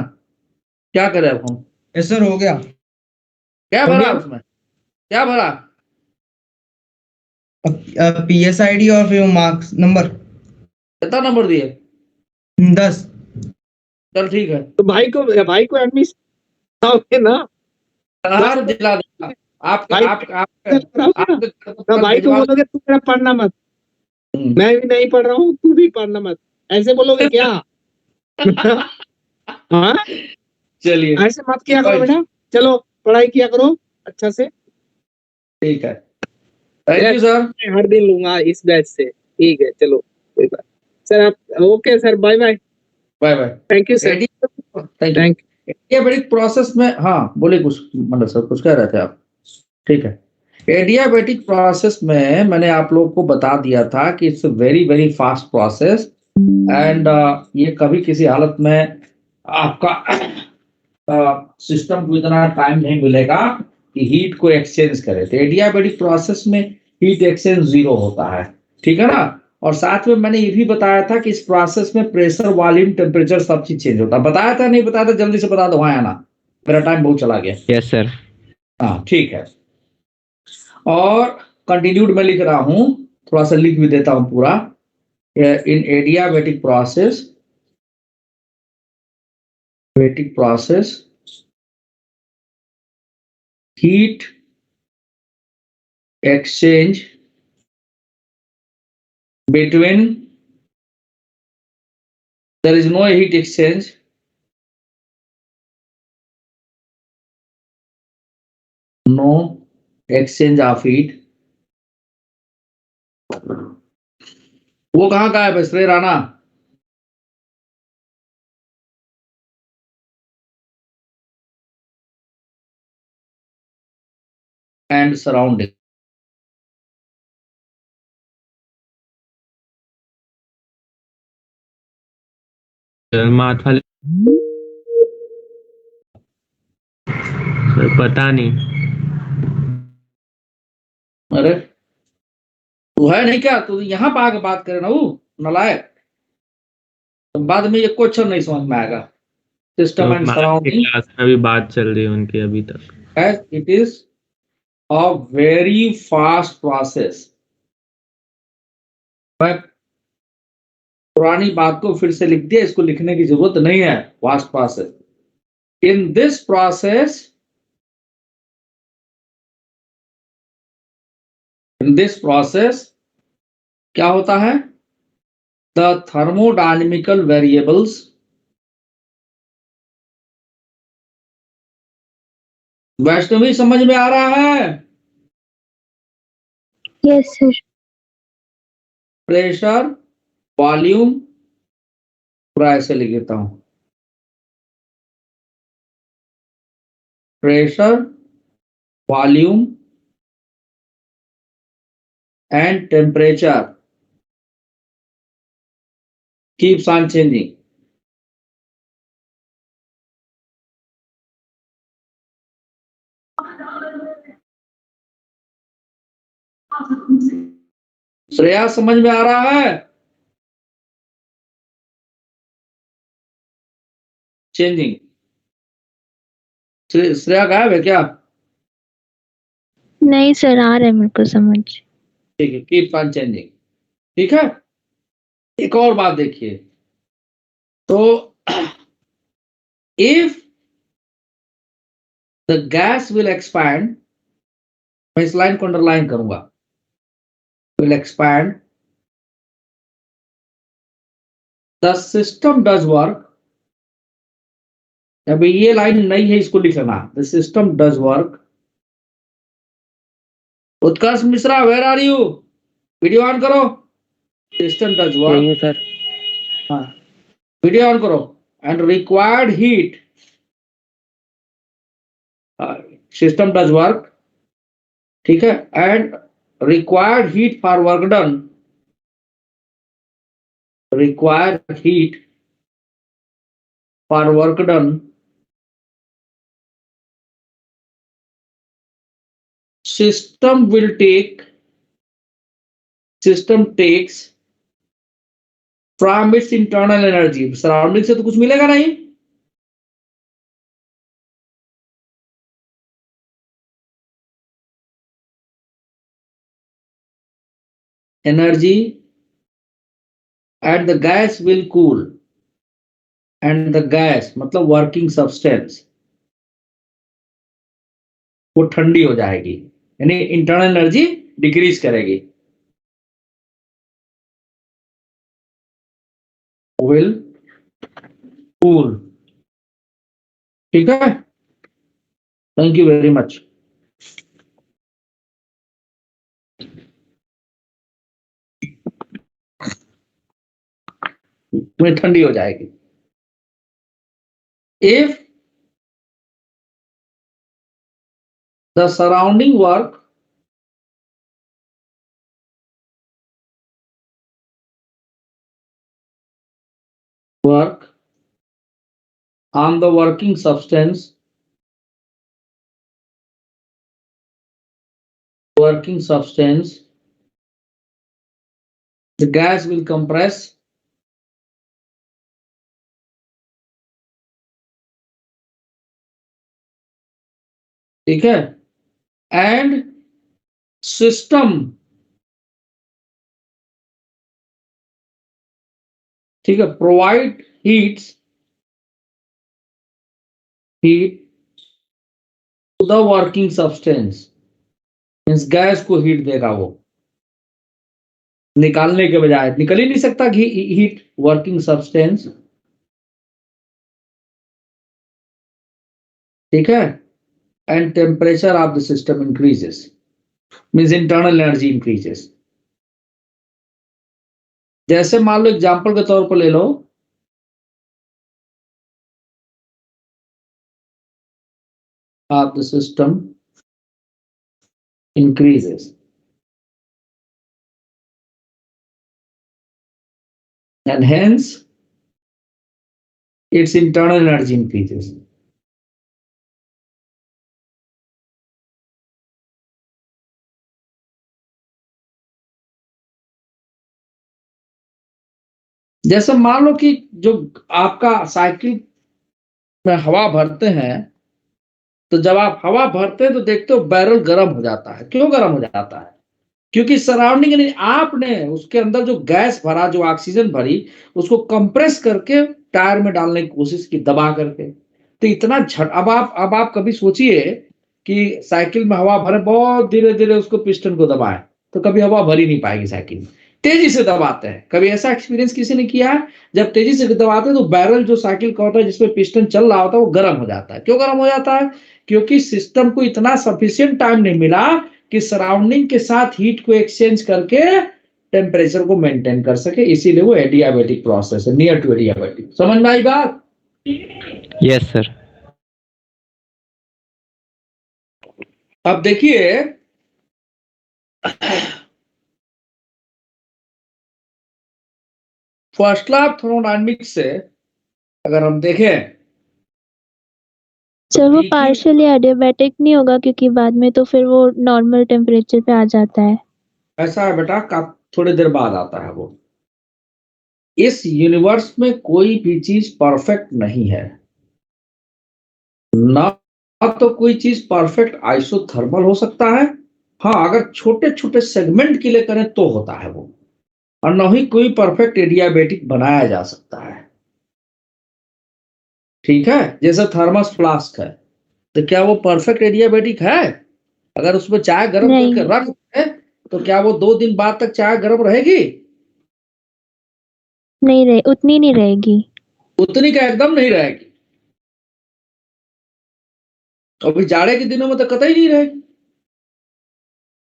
क्या करें अब हम? यस सर हो गया। क्या हो भरा गया। उसमें? क्या भरा? PSID और फिर मार्क्स नंबर कितना नंबर दिए? 10। चल ठीक है। तो भाई को एडमिशन ना, हार दिला देगा। भाई भाई को बोलोगे तू मेरा पढ़ना मत, मैं भी नहीं पढ़ रहा हूँ, तू भी पढ़ना मत, ऐसे बोलोगे क्या? हाँ चलिए ऐसे मत किया करो बेटा, चलो पढ़ाई किया करो अच्छा से। ठीक है, थैंक यू सर। मैं हर दिन लूंगा इस बैच से, ठीक है चलो कोई बात सर। आप okay sir, bye bye. Bye bye. Thank you sir. Thank you. ये बड़ी प्रोसेस में, हाँ बोले कुछ, मतलब सर कुछ कह रहे थे आप? ठीक है। एडियाबेटिक प्रोसेस में मैंने आप लोग को बता दिया था कि it's very very fast process and ये कभी किसी हालत में आपका सिस्टम को इतना टाइम नहीं मिलेगा कि हीट को एक्सचेंज करे। तो एडियाबेटिक प्रोसेस में हीट एक्सचेंज 0 होता है, ठीक है ना। और साथ में मैंने ये भी बताया था कि इस प्रोसेस में प्रेशर, वॉल्यूम, टेम्परेचर सब चीज चेंज होता है। बताया था नहीं बताया था? जल्दी से बता दो, वहां आना, मेरा टाइम बहुत चला गया। Yes sir. हाँ ठीक है। और कंटिन्यूड में लिख रहा हूं, थोड़ा सा लिख भी देता हूं पूरा। इन adiabatic process heat exchange between, there is no heat exchange, no exchange of heat। वो कहाँ का है श्रेय राणा? and surrounding। माथा सर पता नहीं। अरे तू है नहीं क्या? तू यहाँ पे आके बात करे ना, वो नलायक। तो बाद में ये क्वेश्चन नहीं समझ में आएगा। सिस्टम एंड सराउंडिंग क्लास में भी बात चल रही है उनकी अभी तक। as it is a very fast process। मैं पुरानी बात को फिर से लिख दिया, इसको लिखने की जरूरत नहीं है। Fast process, in this process क्या होता है? द थर्मोडायनेमिकल वेरिएबल्स वैष्णवी समझ में आ रहा है? Yes sir. प्रेशर, वॉल्यूम, पूरा ऐसे लिख देता हूं, pressure, volume and temperature keeps on changing। Shreya समझ में आ रहा है? चेंजिंग। श्रेया गायब है क्या? नहीं सर, आ रहा है मेरे को समझ। ठीक है, कीप ऑन चेंजिंग। ठीक है। एक और बात देखिए, तो if the gas will expand, मैं इस लाइन को अंडरलाइन करूंगा, will expand, the system does work. अभी ये लाइन नहीं है, इसको लिख लेना, the system does work. Utkarsh Mishra, where are you? Video on करो। System does work. नहीं सर। हाँ, वीडियो ऑन करो। And required heat, system does work, ठीक है। And required heat for work done, required heat for work done system takes from its internal energy। Surrounding से तो कुछ मिलेगा नहीं, energy, and the gas will cool, and the gas मतलब working substance वो ठंडी हो जाएगी, यानी इंटरनल एनर्जी डिक्रीज करेगी, विल कूल। ठीक है, थैंक यू वेरी मच। में ठंडी हो जाएगी। If the surrounding work work on the working substance, the gas will compress ठीक है, and system ठीक है provide heat to the working substance, means gas को हीट देगा, वो निकालने के बजाय, निकल ही नहीं सकता हीट वर्किंग सब्सटेंस, ठीक है, and temperature of the system increases, means internal energy increases. जैसे मान लो एग्जांपल के तौर पर ले लो, of the system increases and hence its internal energy increases. जैसे मान लो कि जो आपका साइकिल में हवा भरते हैं, तो जब आप हवा भरते हैं तो देखते हो बैरल गर्म हो जाता है। क्यों गर्म हो जाता है? क्योंकि सराउंडिंग यानी आपने उसके अंदर जो गैस भरा, जो ऑक्सीजन भरी, उसको कंप्रेस करके टायर में डालने की कोशिश की, दबा करके। तो इतना अब आप कभी सोचिए कि साइकिल में हवा भरे, बहुत धीरे धीरे उसको पिस्टन को दबाएं, तो कभी हवा भरी नहीं पाएगी साइकिल में। तेजी से दबाते हैं, कभी ऐसा एक्सपीरियंस किसी ने किया है? जब तेजी से दबाते हैं तो बैरल जो साइकिल का होता है, जिसमें पिस्टन चल रहा होता है, वो गर्म हो जाता है। क्यों गर्म हो जाता है? क्योंकि सिस्टम को इतना सफिशिएंट टाइम नहीं मिला कि सराउंडिंग के साथ हीट को एक्सचेंज करके टेम्परेचर को मेंटेन कर सके, इसीलिए वो एडियाबैटिक प्रोसेस है, नियर टू एडियाबैटिक। समझ में आई बात? Yes sir. अब देखिए, फर्स्ट लॉ ऑफ थर्मोडायनामिक्स से अगर हम देखें, सर वो पार्शियली एडियाबैटिक नहीं होगा, क्योंकि बाद में तो फिर वो नॉर्मल टेम्परेचर पे आ जाता है। ऐसा है बेटा, थोड़ी देर बाद आता है वो। इस यूनिवर्स में कोई भी चीज परफेक्ट नहीं है, ना तो कोई चीज परफेक्ट आइसोथर्मल हो सकता है, हाँ अगर छोटे छोटे सेगमेंट के लिए करें तो होता है वो, और न ही कोई परफेक्ट एडियाबैटिक बनाया जा सकता है। ठीक है, जैसे थर्मस फ्लास्क है, तो क्या वो परफेक्ट एडियाबैटिक है? अगर उसमें चाय गर्म करके रख दे तो क्या वो 2 दिन बाद तक चाय गर्म रहेगी? नहीं रहे, उतनी नहीं रहेगी, उतनी का एकदम नहीं रहेगी। अभी जाड़े के दिनों में तो कतई नहीं रहेगी।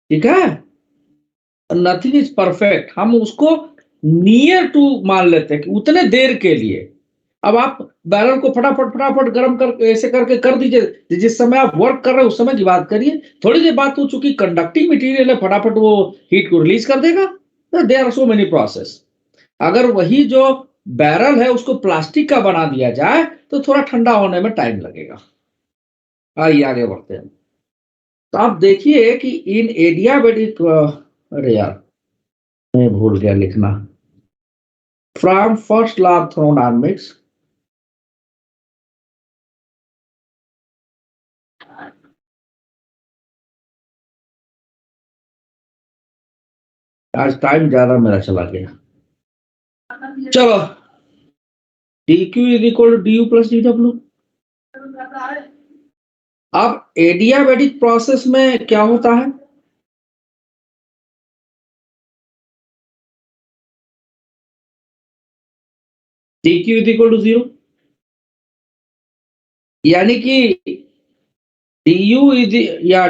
ठीक है, नथिंग इज परफेक्ट, हम उसको नियर टू मान लेते हैं कि उतने देर के लिए। अब आप बैरल को फटाफट गर्म कर ऐसे करके कर दीजिए, जिस समय आप वर्क कर रहे हैं उस समय की बात करिए। थोड़ी देर बाद तो चूंकि कंडक्टिंग मटेरियल है, फटाफट वो हीट को रिलीज कर देगा। There are so many process. अगर वही जो बैरल है उसको प्लास्टिक का बना दिया जाए तो थोड़ा ठंडा होने में टाइम लगेगा। आइए आगे बढ़ते हैं। तो आप देखिए कि इन एडियाबैटिक, अरे यार मैं भूल गया लिखना, from first law of thermodynamics, आज टाइम ज्यादा मेरा चला गया। चलो, dq is equal to du plus dw। अब एडियाबैटिक प्रोसेस में क्या होता है? dq इज इक्वल टू 0, यानी कि du इज या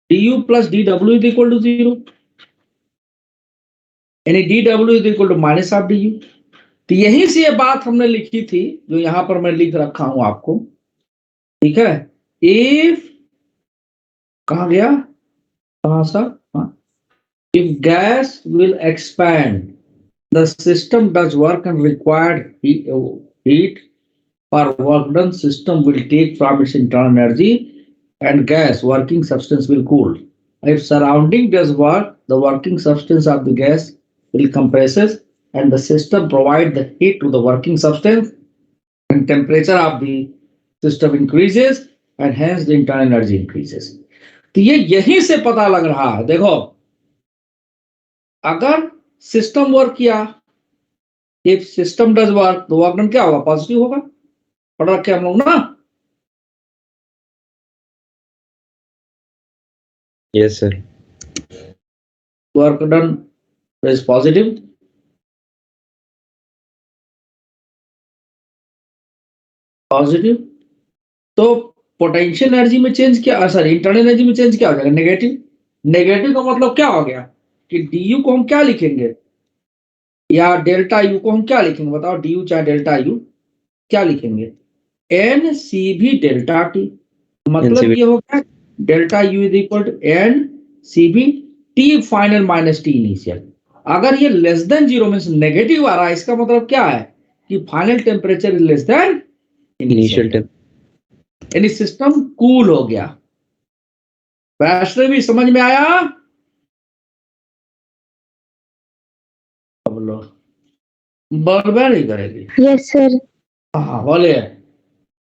du plus dw is equal to 0, यानी dw is equal to minus of du। तो यहीं से ये बात हमने लिखी थी जो यहां पर मैं लिख रखा हूं आपको। ठीक है, इफ, कहा गया, कहां सा, if gas will expand The system does work and required heat or work done system will take from its internal energy and gas working substance will cool. If surrounding does work, the working substance of the gas will compresses and the system provide the heat to the working substance and temperature of the system increases and hence the internal energy increases. तो ये यहीं से पता लग रहा है, देखो अगर सिस्टम वर्क किया, इफ सिस्टम डज वर्क तो वर्क डन क्या होगा, पॉजिटिव होगा, पढ़ रखे हम लोग ना। Yes sir. Work done is positive, positive तो पोटेंशियल एनर्जी में चेंज क्या, सॉरी इंटरनल एनर्जी में चेंज क्या हो जाएगा, नेगेटिव। नेगेटिव का मतलब क्या हो गया कि डी को हम क्या लिखेंगे, या डेल्टा यू को हम क्या लिखेंगे बताओ, डी यू चाहे डेल्टा यू क्या लिखेंगे, एन सी भी डेल्टा टी। मतलब ये हो गया delta U is equal to N C B T final minus T initial. अगर ये less than zero means negative आ रहा है, इसका मतलब क्या है कि final temperature is less than initial temperature, यानी सिस्टम कूल हो गया। वैष्णवी समझ में आया? बोलो, बर्बाद नहीं करेगी। Yes sir. हाँ बोले।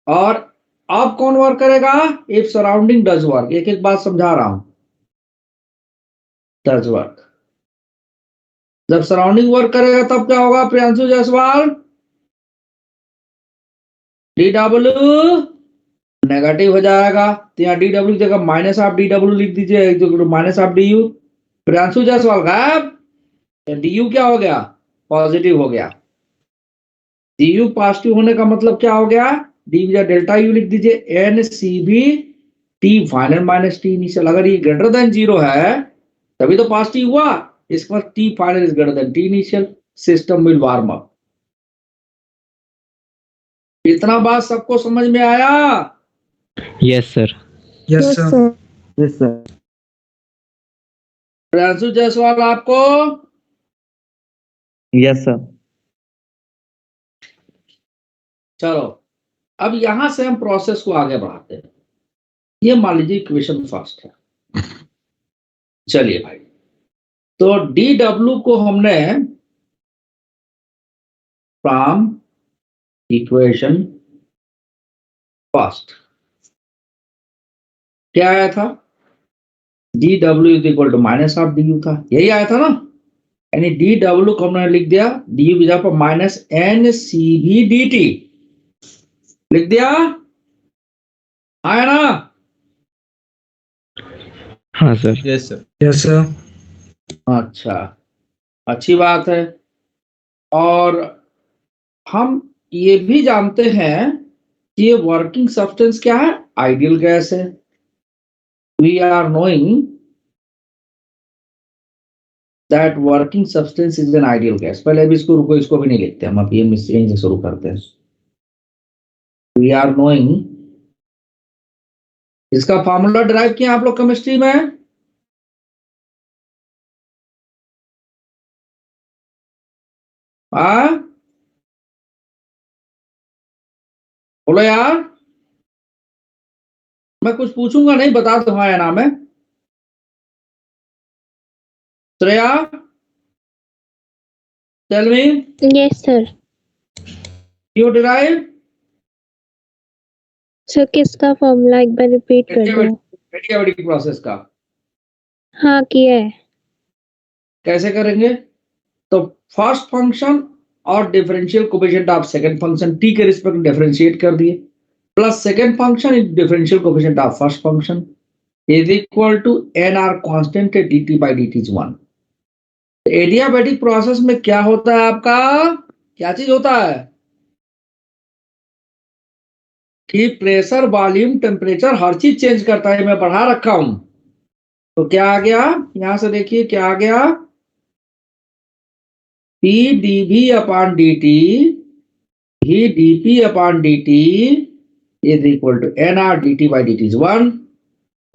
और अब कौन वर्क करेगा, इफ सराउंडिंग डज वर्क, एक एक बात समझा रहा हूं। डज वर्क, जब सराउंडिंग वर्क करेगा तब क्या होगा Priyanshu Jaiswal, D W negative हो जाएगा, तो यहाँ डी डब्ल्यू की जगह माइनस ऑफ डी डब्ल्यू लिख दीजिए, minus of D you. Priyanshu Jaiswal गायब, डी यू क्या हो गया, पॉजिटिव हो गया। डी यू पॉजिटिव होने का मतलब क्या हो गया, डी डेल्टा यू लिख दीजिए, N C B T final minus T initial. अगर ये ग्रेटर देन जीरो है तभी तो पॉजिटिव हुआ, इसका T final is greater than T initial, system will warm up. इतना बात सबको समझ में आया? Yes sir. Yes sir. Yes sir. Priyanshu Jaiswal आपको? Yes sir. चलो अब यहां से हम प्रोसेस को आगे बढ़ाते हैं। ये मान लीजिए इक्वेशन फर्स्ट है, चलिए भाई, तो डी डब्ल्यू को हमने फ्रॉम इक्वेशन फर्स्ट क्या आया था, D W is equal to minus of D U था, यही आया था ना। यानी डी डब्ल्यू को हमने लिख दिया डी यू की जगह पर माइनस एन सी भी डी टी लिख दिया, आया ना? हाँ sir. Yes sir. Yes sir. अच्छा, अच्छी बात है। और हम ये भी जानते हैं कि ये वर्किंग सब्सटेंस क्या है, आइडियल गैस है। We are knowing that working substance is an ideal gas. पहले अभी इसको रुको, इसको भी नहीं लिखते हम, अब ये यहीं से शुरू करते हैं। वी आर नोइंग, इसका फॉर्मूला डिराइव किया आप लोग केमिस्ट्री में, बोलो यार, मैं कुछ पूछूंगा नहीं, बता दो हाँ या नाम है। Shreya tell me. Yes sir. You derive sir किसका फॉर्मूला एक बार रिपीट कर दो। एडियाबैटिक प्रोसेस का। हाँ किया है। कैसे करेंगे, तो फर्स्ट फंक्शन और differential coefficient of second function T के रिस्पेक्ट डिफरेंशिएट कर दिए, plus second function is differential coefficient of first function is equal to N R constant dt by dt is 1। Adiabatic process में क्या होता है आपका, क्या चीज होता है कि प्रेशर वॉल्यूम टेम्परेचर हर चीज चेंज करता है। मैं बढ़ा रखा हूं, तो क्या आ गया यहां से देखिए क्या आ गया, P dV अपॉन dt ही dP upon dt is equal to nR dt by dt is 1।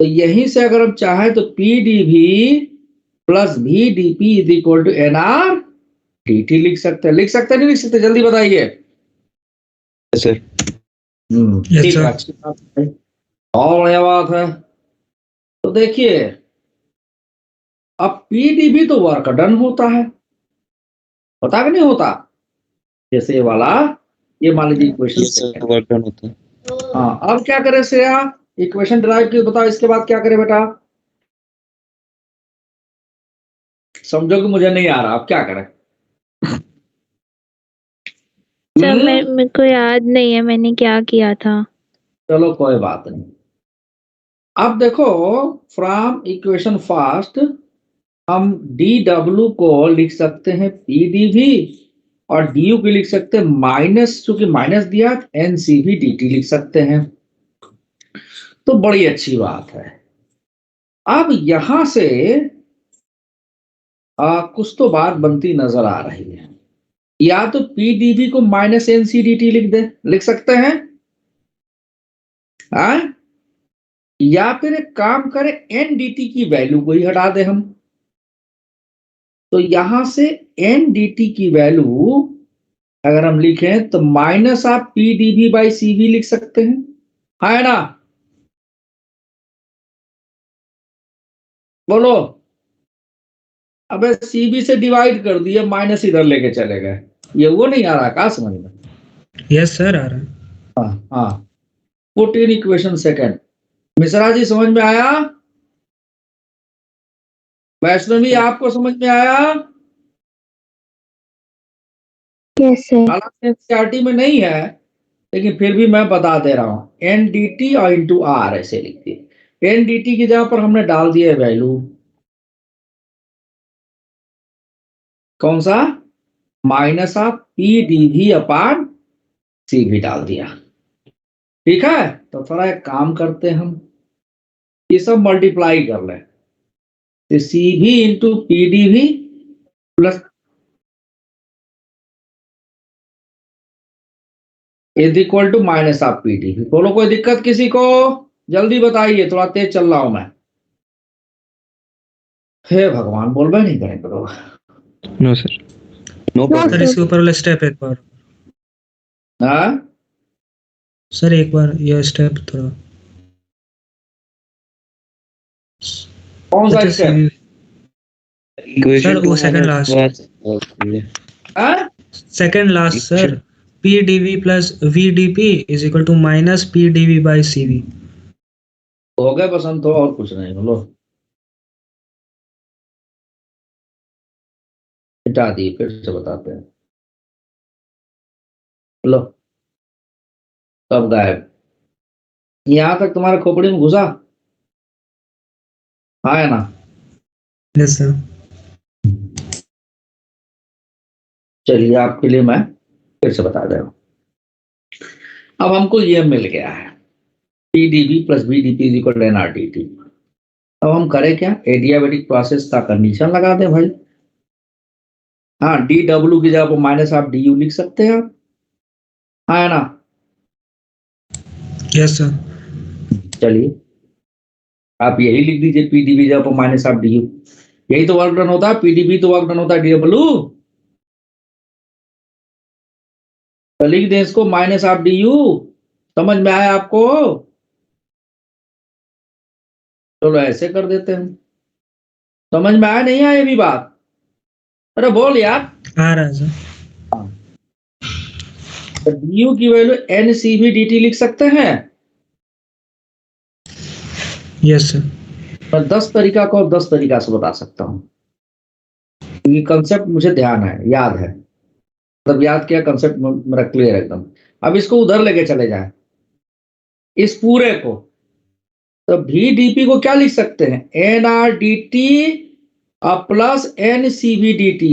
तो यहीं से अगर हम चाहें तो P dV plus V dP is equal to nR dt लिख सकते नहीं लिख सकते, जल्दी बताइए। सर Yes, ठीक sir. है, अच्छी बात है, और बढ़िया बात है। तो देखिए अब पीडीबी तो वर्क डन होता है, होता कि नहीं होता? जैसे ये वाला, ये मान लीजिए इक्वेशन, वर्क डन होता है। हाँ अब क्या करें श्रेया, इक्वेशन ड्राइव की बताओ, इसके बाद क्या करें बेटा? समझो कि मुझे नहीं आ रहा, अब क्या करें? सर मेरे को याद नहीं है मैंने क्या किया था। चलो कोई बात नहीं। अब देखो फ्रॉम इक्वेशन फर्स्ट हम dw को लिख सकते हैं pdv और du को लिख सकते हैं माइनस, चूंकि माइनस दिया ncv dt लिख सकते हैं, तो बड़ी अच्छी बात है। अब यहां से कुछ तो बात बनती नजर आ रही है, या तो pdv को माइनस ncdt लिख सकते हैं, या फिर एक काम करें ndt की वैल्यू को ही हटा दें हम, तो यहां से ndt की वैल्यू अगर हम लिखें तो माइनस आप pdv बाई cv लिख सकते हैं, है ना? बोलो। अबे cv से डिवाइड कर दिए, माइनस इधर लेके चले गए, ये वो नहीं आ रहा का समझ में? यस सर, आ रहा है। हाँ put in equation second. Mishra ji समझ में आया? वैष्णवी आपको समझ में आया? Yes sir. हालांकि एनसीईआरटी में नहीं है, लेकिन फिर भी मैं बता दे रहा हूं, एनडीटी और इंटू आर ऐसे लिखिए। एनडीटी की जगह पर हमने डाल दिया वैल्यू कौन सा, minus of PDV upon CV डाल दिया। ठीक है, तो थोड़ा एक काम करते हैं हम, ये सब मल्टीप्लाई कर लें, तो C V into P D V plus is equal to minus of P D V. बोलो कोई दिक्कत किसी को? जल्दी बताइए, थोड़ा तेज चल रहा हूं मैं। हे भगवान, बोल नहीं करें करो। No sir. No problem. Sir इसके ऊपर वाला स्टेप एक बार, हाँ सर एक बार ये स्टेप थोड़ा, कौन सा स्टेप? सर वो second last, second last sir, P D V plus V D P is equal to minus P D V by C V. हो गए पसंद तो और कुछ नहीं, बोलो हटा दिए, फिर से बताते हैं। लो कब गायब, यहां तक तुम्हारे खोपड़ी में घुसा? हाँ है ना? Yes sir. चलिए आपके लिए मैं फिर से बता दे रहा हूं। अब हमको ये मिल गया है PDV plus VDP is equal to NRTT. अब हम करें क्या, एडियाबेटिक प्रोसेस का कंडीशन लगा दें भाई। हाँ डी डब्ल्यू की जगह पर माइनस आप डी यू लिख सकते हैं आप, हाँ है ना? Yes sir. चलिए आप यही लिख दीजिए, पीडीबी जगह पर माइनस आप डी यू, यही तो वर्क डन होता है, पीडीबी तो वर्क डन होता है डी डब्ल्यू, तो लिख दें इसको माइनस आप डी यू। समझ में आया आपको? चलो ऐसे कर देते हैं, समझ में आया नहीं आया ये भी बात? अरे बोल यार। आ रहा है सर। तो डी यू की value N C V D T लिख सकते हैं। Yes sir. मैं 10 तरीका को 10 तरीका से बता सकता हूँ, ये कंसेप्ट मुझे ध्यान है, याद है, मतलब याद किया कंसेप्ट मेरा क्लियर एकदम। अब इसको उधर लेके चले जाए, इस पूरे को, तो VDP को क्या लिख सकते हैं, NRDT प्लस NCVDT।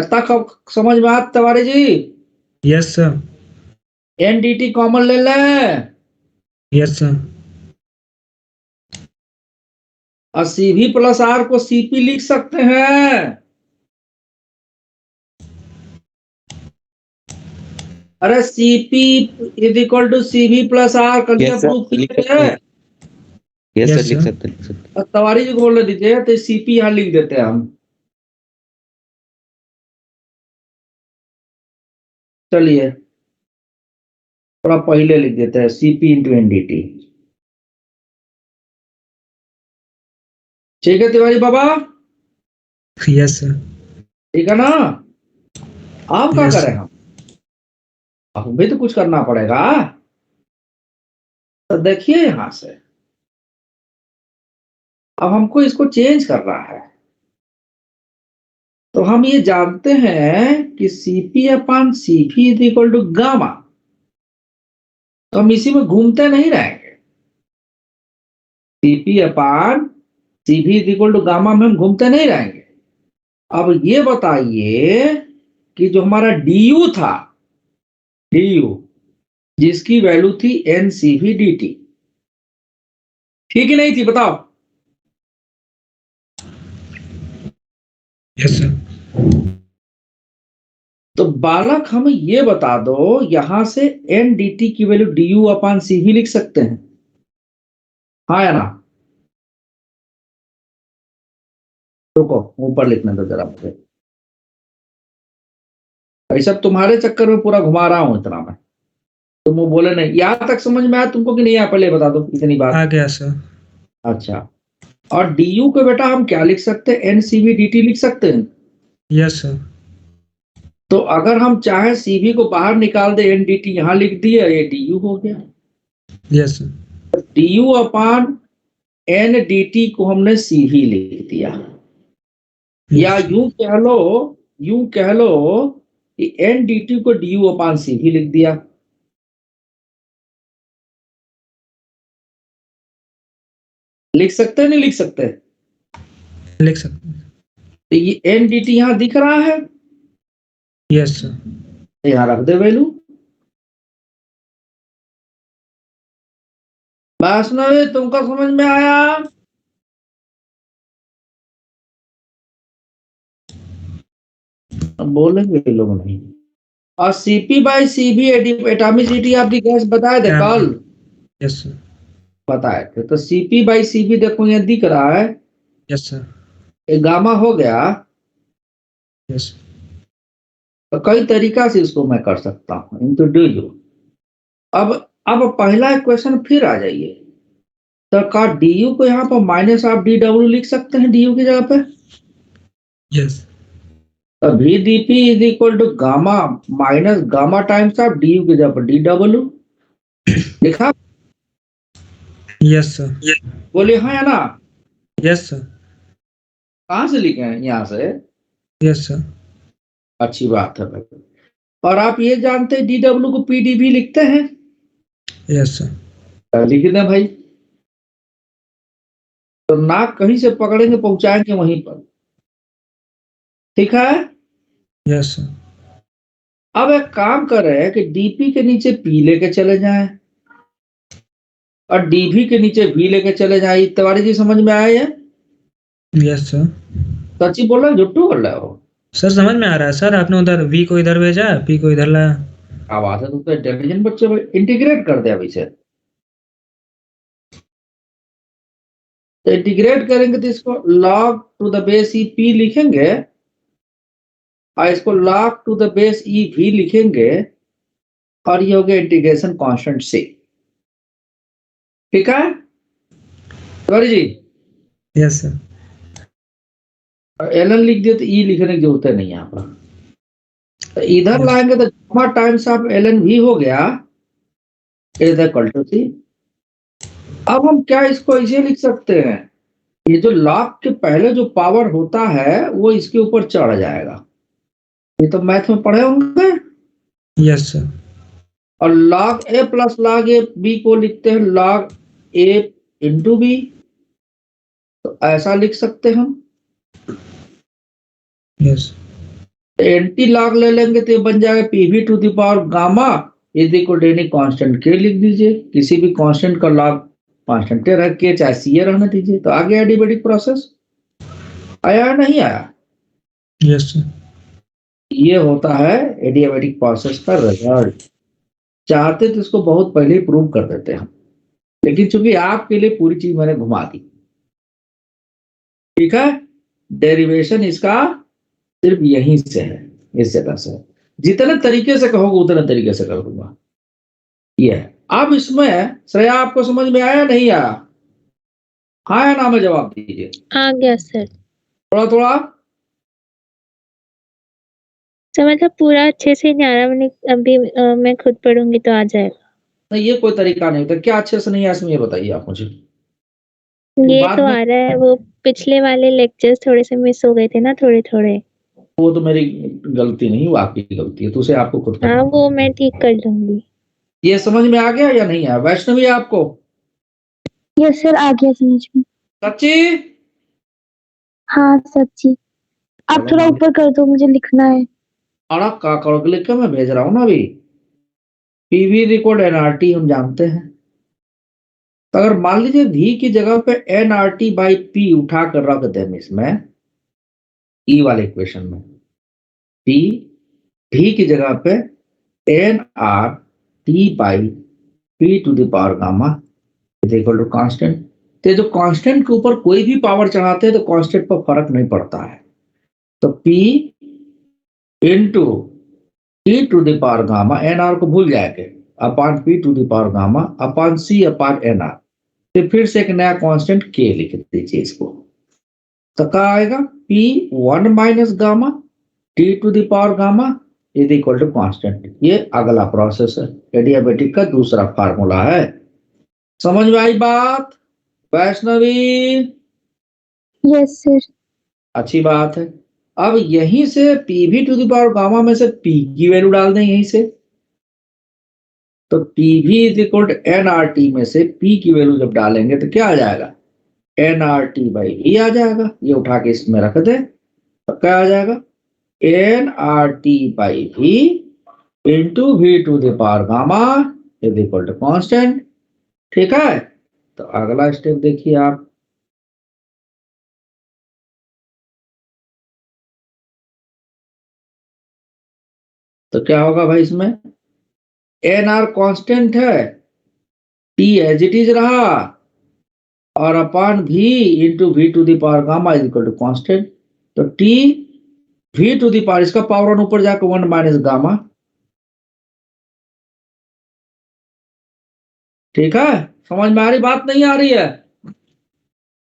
तक समझ में आता Tiwari ji? Yes sir. NDT common ले लें, यस सर। और CV प्लस R को CP लिख सकते हैं। अरे CP is equal to CV plus R, concept proof किया है। यस सर, लिख सकते हैं। तिवारी जी को बोल दीजिए, तो CP यहाँ लिख देते हैं हम। चलिए थोड़ा पहले लिख देते हैं सीपी इंटू एनडीटी। ठीक है तिवारी बाबा, यस सर। ठीक है ना। आप क्या Yes, करें हम, अब भी तो कुछ करना पड़ेगा। तो देखिए यहां से अब हमको इसको चेंज करना है। तो हम ये जानते हैं कि C P upon C P is equal to gamma. तो हम इसी में घूमते नहीं रहेंगे। C P upon C P is equal to gamma में हम घूमते नहीं रहेंगे। अब ये बताइए कि जो हमारा डी था, डी जिसकी वैल्यू थी एन सीवी डी टी, ठीक ही नहीं थी, बताओ। Yes sir. तो बालक हमें ये बता दो, यहां से एन डी टी की वैल्यू डी यू अपान सी भी लिख सकते हैं, हाँ या ना? रुको ऊपर लिखने दो जरा मुझे, ऐसा तुम्हारे चक्कर में पूरा घुमा रहा हूं इतना मैं, तुम वो बोले नहीं। यहां तक समझ में आया तुमको कि नहीं आया, पहले बता दो इतनी बात। आ गया सर। अच्छा, और डी यू को बेटा हम क्या लिख सकते हैं, N C V D T लिख सकते हैं। Yes sir. तो अगर हम चाहे सीवी को बाहर निकाल दे, एन डी टी यहां लिख दिया, ये डी यू हो गया। Yes sir. D U upon N D T को हमने सीवी लिख दिया, या यूं कह लो कि एन डी टी को डी यू अपान सीवी लिख दिया। लिख सकते हैं नहीं लिख सकते? लिख सकते हैं। तो ये एन डी टी यहां दिख रहा है, यस सर। यहां रख दे वैल्यू। वैष्णवी तुमको समझ में आया? अब बोलेंगे लोग नहीं। और CP by CB atomicity of the gas बताए थे कल? Yes sir. बताए थे। तो सीपी बाई सीबी देखो यहाँ दिख रहा है, यस सर। ये गामा हो गया। यस। तो कई तरीका से इसको मैं कर सकता हूँ इंटू डी यू। अब पहला क्वेश्चन फिर आ जाइए, तो का डी यू को यहाँ पर माइनस ऑफ डी डब्ल्यू लिख सकते हैं डी यू की जगह पे? यस। तो V D P is equal to gamma minus gamma times of D U की जगह पर डी डब्ल्यू लिखा। Yes sir. बोलिए हाँ या ना? Yes sir. कहाँ से लिखे हैं? यहाँ से। Yes sir. अच्छी बात है भाई। और आप ये जानते हैं डी डब्ल्यू को पी डी बी लिखते हैं? Yes sir. लिख दें भाई, तो नाक कहीं से पकड़ेंगे पहुंचाएंगे वहीं पर, ठीक है? Yes sir. अब एक काम कर रहे हैं कि डीपी के नीचे पी लेके चले जाएं और डीवी के नीचे वी लेके चले जाएं। तिवारी जी समझ में आया? Yes sir. सच्ची बोल रहे हो झूठू बोल रहे हो? सर समझ में आ रहा है सर, आपने उधर वी को इधर भेजा, पी को इधर लाया। क्या बात है, तुम तो इंटेलिजेंट बच्चे हो। इंटीग्रेट कर दिया इसे। तो इंटीग्रेट करेंगे तो इसको log to the base E P लिखेंगे और इसको log to the base E V लिखेंगे, और ये हो गया इंटीग्रेशन कांस्टेंट सी। ठीक है Tiwari ji? Yes sir. L N लिख दिया तो ई लिखने की जरूरत नहीं यहाँ पर। तो इधर लाएंगे तो gamma times of L N भी हो गया इज इक्वल टू सी। अब हम क्या इसको ऐसे लिख सकते हैं, ये जो लॉग के पहले जो पावर होता है वो इसके ऊपर चढ़ जाएगा। ये तो मैथ में पढ़े होंगे। Yes sir. और log a plus log a b को लिखते हैं log a इंटू बी। तो ऐसा लिख सकते हम। यस। एंटी लॉग ले लेंगे तो ये बन जाएगा P V to the power gamma is equal to any constant के लिख दीजिए, किसी भी कांस्टेंट का लॉग कांस्टेंट रख के चाहे सी रहने दीजिए। तो आ गया एडियाबैटिक प्रोसेस। आया या नहीं आया? Yes sir. ये होता है एडियाबैटिक प्रोसेस का रिजल्ट। चाहते तो इसको बहुत पहले ही प्रूव कर देते हम, लेकिन चूंकि आपके लिए पूरी चीज मैंने घुमा दी। ठीक है, डेरिवेशन इसका सिर्फ यहीं से है, इस जगह से। जितने तरीके से कहोगे उतने तरीके से कर दूंगा। ये है। अब इसमें श्रेया आपको समझ में आया नहीं आया? हाँ या ना में जवाब दीजिए। आ गया सर। थोड़ा थोड़ा सर मतलब पूरा अच्छे से नहीं आ रहा, मैंने अभी मैं खुद पढ़ूंगी तो आ जाएगा। नहीं, ये कोई तरीका नहीं होता। क्या अच्छे से नहीं है इसमें, ये बताइए आप मुझे। ये बाद तो में आ रहा है, वो पिछले वाले लेक्चर्स थोड़े से मिस हो गए थे ना, थोड़े थोड़े। वो तो मेरी गलती नहीं, वो आपकी गलती है, तो उसे आपको खुद करना हाँ वो पड़ेगा। मैं ठीक कर लूंगी। ये समझ में आ गया या नहीं आया वैष्णवी आपको? यस सर, आ गया समझ में। सच्ची? हाँ सच्ची। आप चलो थोड़ा मान ऊपर कर दो, मुझे लिखना है। और आप का करोगे, लिख के मैं भेज रहा हूँ ना अभी। पीवी रिकॉर्ड एनआरटी हम जानते हैं। तो अगर मान लीजिए भी की जगह पे एनआरटी बाई पी उठा कर रख दें इसमें, ई वाले इक्वेशन में पी, भी की जगह पे N R T by P to the power gamma is equal to constant. तो जो कांस्टेंट के ऊपर कोई भी पावर चढ़ाते हैं तो कांस्टेंट पर फर्क नहीं पड़ता है। तो P into T to the power gamma, N R को भूल जाएंगे, upon P to the power gamma upon C upon N R. तो फिर से एक नया कांस्टेंट के लिख दीजिए इसको। तो क्या आएगा? P one minus gamma T to the power gamma is equal to constant. ये अगला प्रोसेस है, एडियाबेटिक का दूसरा फार्मूला है। समझ में आई बात वैष्णवी? Yes sir. अच्छी बात है। अब यहीं से पी भी टू द पावर गामा में से पी की वैल्यू डाल दें यहीं से। तो पी भी is equal to N R T में से पी की वैल्यू जब डालेंगे तो क्या आ जाएगा? N R T by V आ जाएगा। ये उठा के इसमें रख दे तो क्या आ जाएगा? N R T by V into V to the power gamma is equal to constant. ठीक है, तो अगला स्टेप देखिए आप। तो क्या होगा भाई इसमें? एन आर कॉन्स्टेंट है, टी एज इट इज रहा, और अपान भी into V to the power gamma is equal to constant. तो T V to the power, इसका पावर वन ऊपर जाकर वन माइनस गामा। ठीक है, समझ में आ रही बात नहीं आ रही है?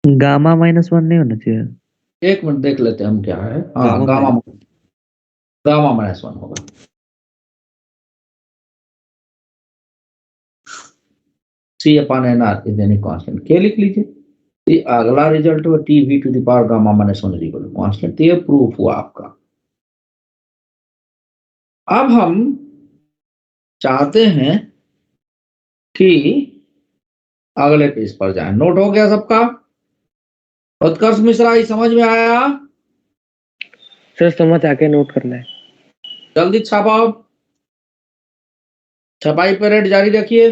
गामा -1 नहीं होना चाहिए। एक मिनट देख लेते हैं हम क्या है। हाँ, gamma gamma minus. Gamma minus one होगा। C upon N R is any constant, के लिख लीजिए। ये अगला रिजल्ट हुआ T V to the power gamma minus one is equal to constant. ये प्रूफ हुआ आपका। अब हम चाहते हैं कि अगले पेज पर जाएं। नोट हो गया सबका? उत्कर्ष मिश्रा, ये समझ में आया? सर समझ आके नोट करना है। जल्दी छापाओ, छपाई पीरियड जारी रखिए।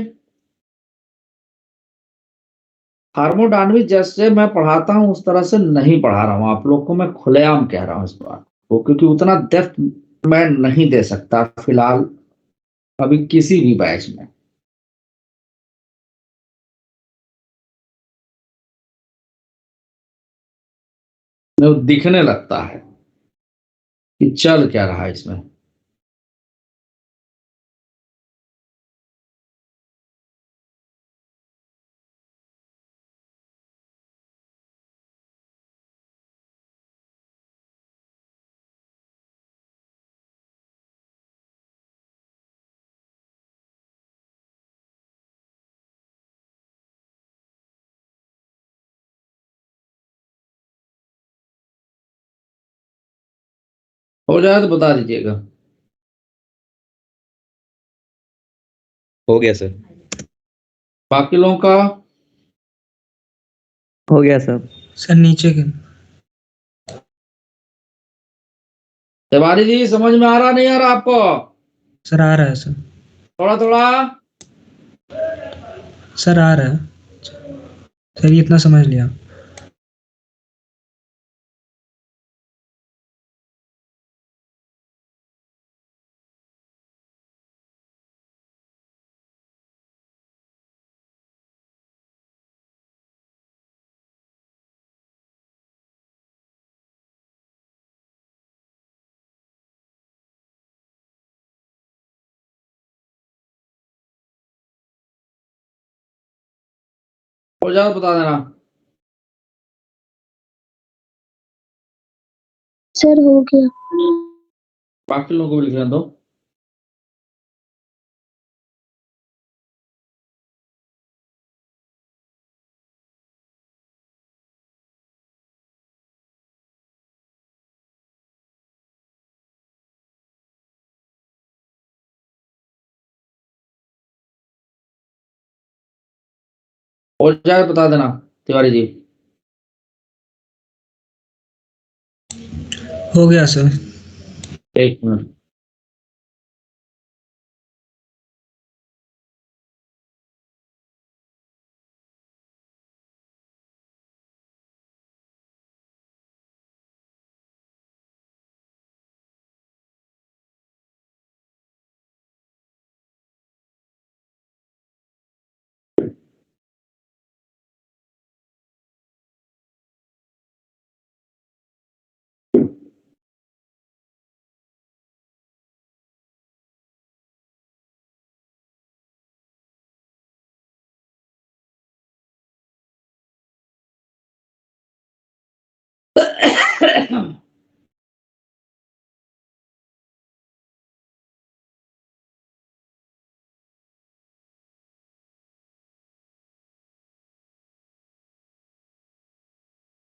हार्मोडायनामिक्स जैसे मैं पढ़ाता हूं उस तरह से नहीं पढ़ा रहा हूं आप लोग को, मैं खुलेआम कह रहा हूं इस बात को, क्योंकि उतना डेप्थ मैं नहीं दे सकता फिलहाल अभी किसी भी बैच में। वो दिखने लगता है कि चल क्या रहा है इसमें। हो जाए तो बता दीजिएगा। हो गया सर। बाकी लोगों का? हो गया सर। सर नीचे के। तिवारी जी समझ में आ रहा नहीं आ रहा आपको? सर आ रहा है सर। थोड़ा थोड़ा। सर आ रहा है सर, ये इतना समझ लिया। हो जाए तो बता देना। सर हो गया। बाकी लोगों को भी लिखने दो। हो जाए तो बता देना तिवारी जी। हो गया सर। एक मिनट।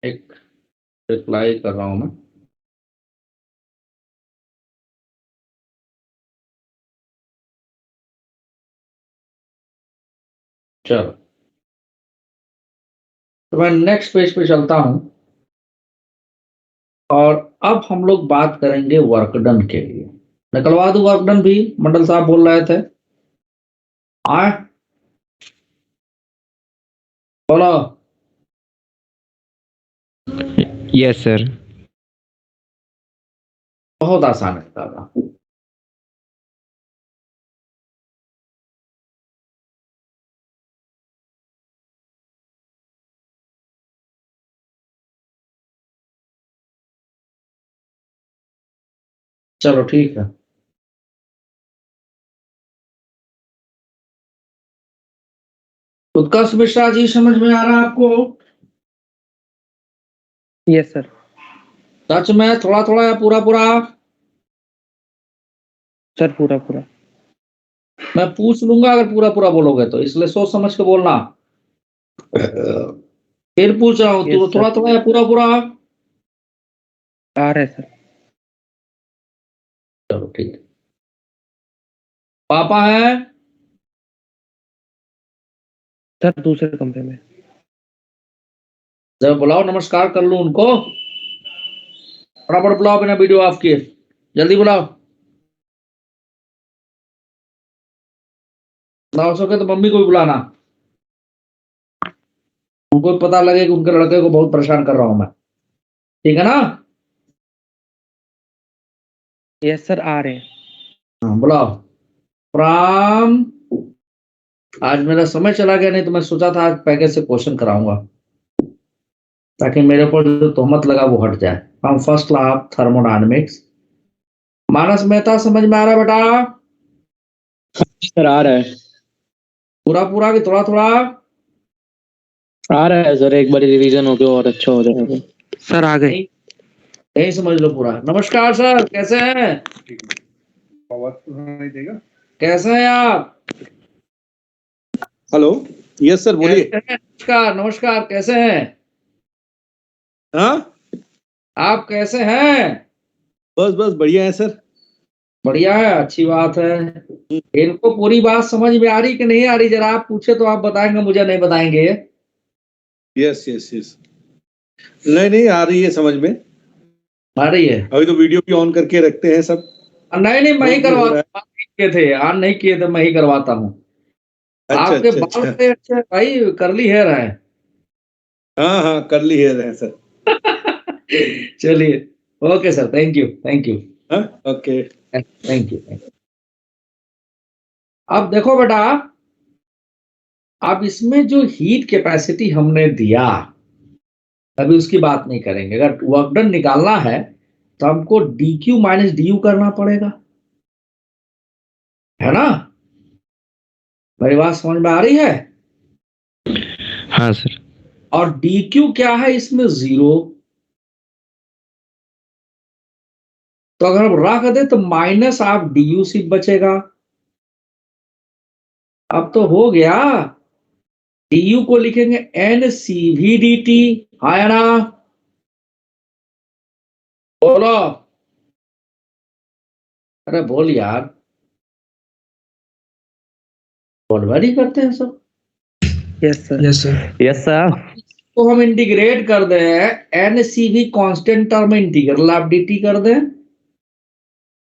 एक रिप्लाई कर रहा हूं मैं। चलो, तो मैं नेक्स्ट पेज पे चलता हूं और अब हम लोग बात करेंगे वर्कडन के लिए। निकलवा दूं वर्कडन भी? मंडल साहब बोल रहे थे। आए बोलो। Yes sir. बहुत आसान है दादा। चलो ठीक है। उत्कर्ष मिश्रा जी समझ में आ रहा है आपको? Yes sir. सच में थोड़ा थोड़ा या पूरा पूरा? सर पूरा पूरा। मैं पूछ लूंगा अगर पूरा पूरा बोलोगे तो, इसलिए सोच समझ के बोलना। फिर पूछ रहा हूं, Yes, तो sir. थोड़ा थोड़ा या पूरा पूरा? आ रहा है सर। चलो ठीक है। पापा है? सर दूसरे कमरे में। जब बुलाओ, नमस्कार कर लूं उनको। फटाफट बुलाओ बिना वीडियो ऑफ किए, जल्दी बुलाओ। ना हो सके तो मम्मी को भी बुलाना, उनको भी पता लगे कि उनके लड़के को बहुत परेशान कर रहा हूं मैं। ठीक है ना? यस सर आ रहे हैं। हाँ बुलाओ। प्राम, आज मेरा समय चला गया, नहीं तो मैं सोचा था आज पैकेज से क्वेश्चन कराऊंगा ताकि मेरे ऊपर जो तोहमत लगा वो हट जाए। हम फर्स्ट क्लास थर्मोडायनेमिक्स। मानस मेहता समझ में आ रहा है बेटा? सर आ रहा है। पूरा पूरा कि थोड़ा थोड़ा? आ रहा है सर, एक बार रिवीजन हो गया और अच्छा हो जाएगा। सर आ गए। यही समझ लो पूरा। नमस्कार सर, कैसे हैं? कैसे हैं आप? हेलो, यस सर बोलिए। नमस्कार नमस्कार, कैसे हैं? हाँ, आप कैसे हैं? बस बस बढ़िया है सर। बढ़िया है, अच्छी बात है। इनको पूरी बात समझ में आ रही कि नहीं आ रही? जरा आप पूछे तो आप बताएंगे, मुझे नहीं बताएंगे। यस यस यस, नहीं नहीं आ रही है समझ में। आ रही है? अभी तो वीडियो भी ऑन करके रखते हैं सब। नहीं नहीं, मैं ही हो रहा है। करवाता हूँ। किए थे ऑन नहीं किए थे, मैं ही करवाता हूँ। अच्छा आपके अच्छा बाल अच्छा, बड़े अच्छे भाई, करली हेयर है। हाँ हाँ कर ली है सर। चलिए, okay sir, thank you thank you. हाँ ओके। Thank you. अब देखो बेटा, अब इसमें जो हीट कैपेसिटी हमने दिया, अभी उसकी बात नहीं करेंगे। अगर वर्क डन निकालना है तो हमको dq माइनस du करना पड़ेगा, है ना? मेरी बात समझ में आ रही है? हाँ सर। और डी क्यू क्या है इसमें 0। तो अगर हम रख दे तो माइनस आप डी यू सिर्फ बचेगा। अब तो हो गया। डी यू को लिखेंगे N C V D T. हाँ ना, बोलो। अरे बोल यार, बोलवा नहीं करते हैं सब। Yes sir. Yes sir. Yes sir. तो हम इंटीग्रेट कर दें, N C V constant term में इंटीग्रल आप डी टी कर दें,